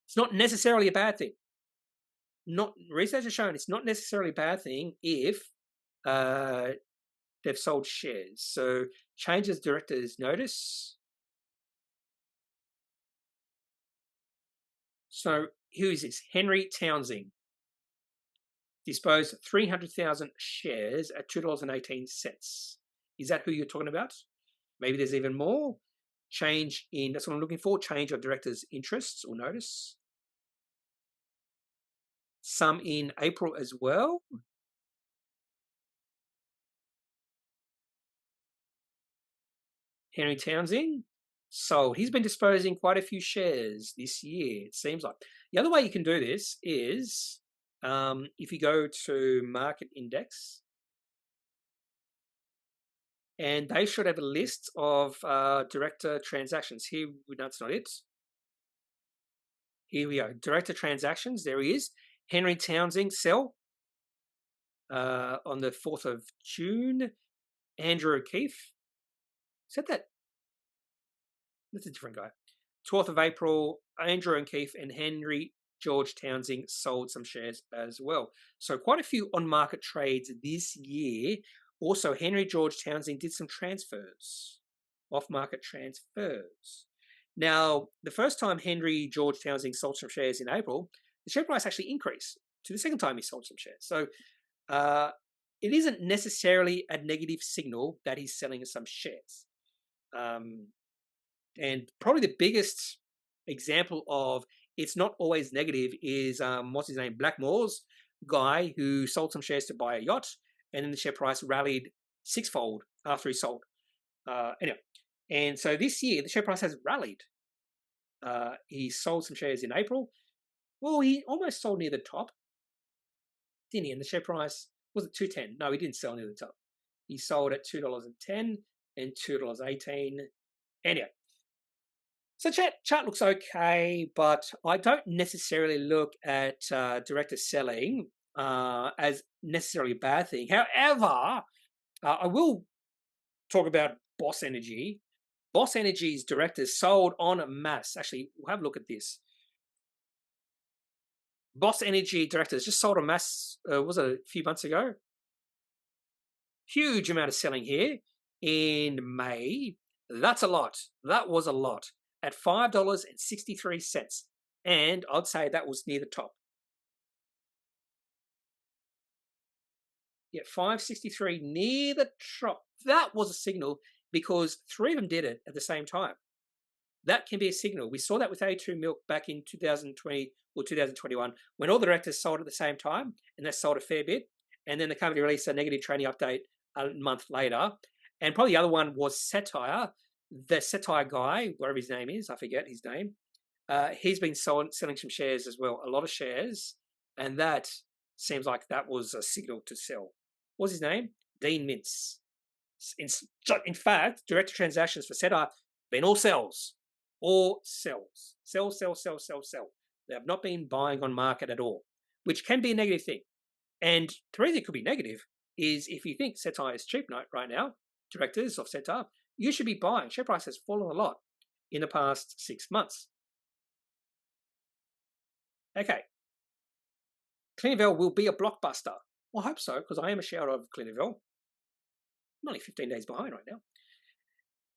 It's not necessarily a bad thing. Research has shown it's not necessarily a bad thing if they've sold shares. So changes directors notice. So who is this? Henry Townsend. Disposed 300,000 shares at $2.18. Is that who you're talking about? Maybe there's even more. Change in, that's what I'm looking for, change of directors' interests or notice. Some in April as well. Henry Townsend sold. He's been disposing quite a few shares this year, it seems like. The other way you can do this is if you go to Market Index, and they should have a list of director transactions. Here, that's not it. Here we go. Director transactions. There he is. Henry Townsend sell on the 4th of June. Andrew O'Keefe. Said that. That's a different guy. 12th of April, Andrew O'Keefe and Henry George Townsend sold some shares as well. So quite a few on-market trades this year. Also, Henry George Townsend did some transfers, off-market transfers. Now, the first time Henry George Townsend sold some shares in April, the share price actually increased to the second time he sold some shares. So it isn't necessarily a negative signal that he's selling some shares. And probably the biggest example of it's not always negative is, what's his name, Blackmore's guy who sold some shares to buy a yacht, and then the share price rallied sixfold after he sold. Anyway, and so this year the share price has rallied. He sold some shares in April. Well, he almost sold near the top, didn't he? And the share price was at $2.10. No, he didn't sell near the top. He sold at $2.10 and $2.18. Anyway, so chart looks okay, but I don't necessarily look at director selling as necessarily a bad thing. However, I will talk about Boss Energy. Boss Energy's directors sold en masse. Actually, we'll have a look at this. Boss Energy directors just sold en masse, was it a few months ago? Huge amount of selling here in May. That's a lot. That was a lot. At $5.63. And I'd say that was near the top. Yeah, $5.63 near the top. That was a signal because three of them did it at the same time. that can be a signal. We saw that with A2 Milk back in 2020 or 2021 when all the directors sold at the same time, and they sold a fair bit. And then the company released a negative trading update a month later. And probably the other one was Satire. The Satire guy, whatever his name is, I forget his name. He's been selling some shares as well, a lot of shares. And that seems like that was a signal to sell. What's his name? Dean Mintz. In fact, director transactions for Satire been all sells. All sells. Sell, sell, sell, sell, sell. They have not been buying on market at all, which can be a negative thing. And the reason it could be negative is if you think Satire is cheap right now, directors of Satire, you should be buying. Share price has fallen a lot in the past 6 months. Okay. Clinuvel will be a blockbuster. Well, I hope so, because I am a shareholder of Clinuvel. I'm only 15 days behind right now.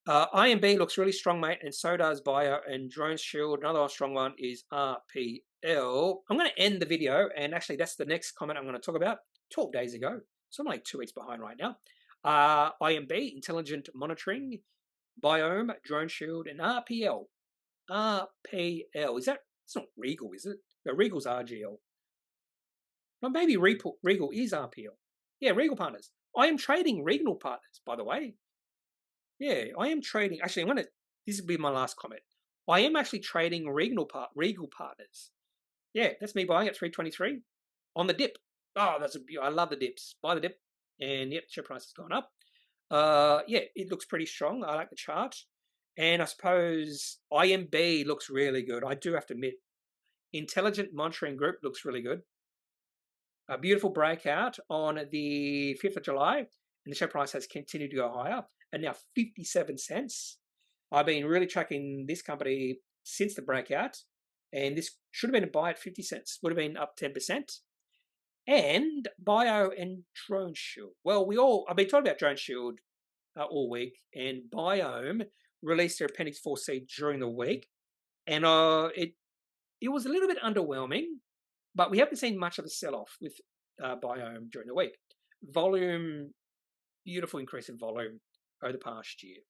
IMB looks really strong, mate, and so does Bio and Drone Shield. Another strong one is RPL. I'm going to end the video, and actually that's the next comment I'm going to talk about 12 days ago. So I'm like 2 weeks behind right now. IMB, Intelligent Monitoring, Biome, Drone Shield, and RPL. RPL. It's not Regal, is it? No, Regal's RGL. Well, maybe Regal is RPL. Yeah, Regal Partners. I am trading Regal Partners, by the way. Yeah, I am trading. Actually, this will be my last comment. I am actually trading Regal Partners. Yeah, that's me buying at 323 on the dip. Oh, I love the dips. Buy the dip, and yep, share price has gone up. Yeah, it looks pretty strong. I like the chart, and I suppose IMB looks really good. I do have to admit, Intelligent Monitoring Group looks really good. A beautiful breakout on the 5th of July, and the share price has continued to go higher, and now 57 cents. I've been really tracking this company since the breakout, and this should have been a buy at 50 cents. Would have been up 10%. And Bio and Drone Shield. Well, I've been talking about Drone Shield all week, and Biome released their Appendix 4C during the week, and it was a little bit underwhelming. But we haven't seen much of a sell-off with Biome during the week. Volume, beautiful increase in volume over the past year.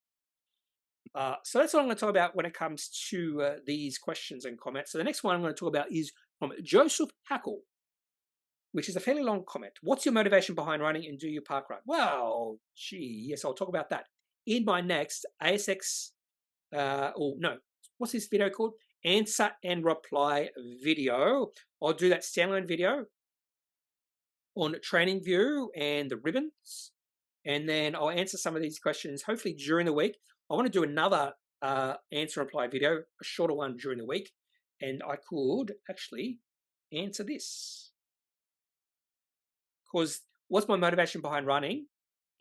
So that's what I'm going to talk about when it comes to these questions and comments. So the next one I'm going to talk about is from Joseph Hackle, which is a fairly long comment. What's your motivation behind running and do you park run? Well, yes, I'll talk about that in my next ASX, what's this video called? Answer and reply video. I'll do that standalone video on TradingView and the ribbons, and then I'll answer some of these questions hopefully during the week. I want to do another answer and reply video, a shorter one during the week, and I could actually answer this, because what's my motivation behind running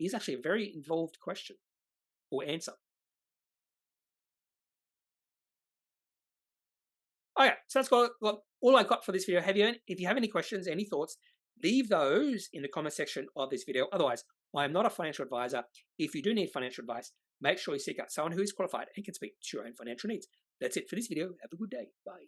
is actually a very involved question or answer. Okay, so that's all I got for this video. If you have any questions, any thoughts, leave those in the comment section of this video. Otherwise, I am not a financial advisor. If you do need financial advice, make sure you seek out someone who is qualified and can speak to your own financial needs. That's it for this video. Have a good day. Bye.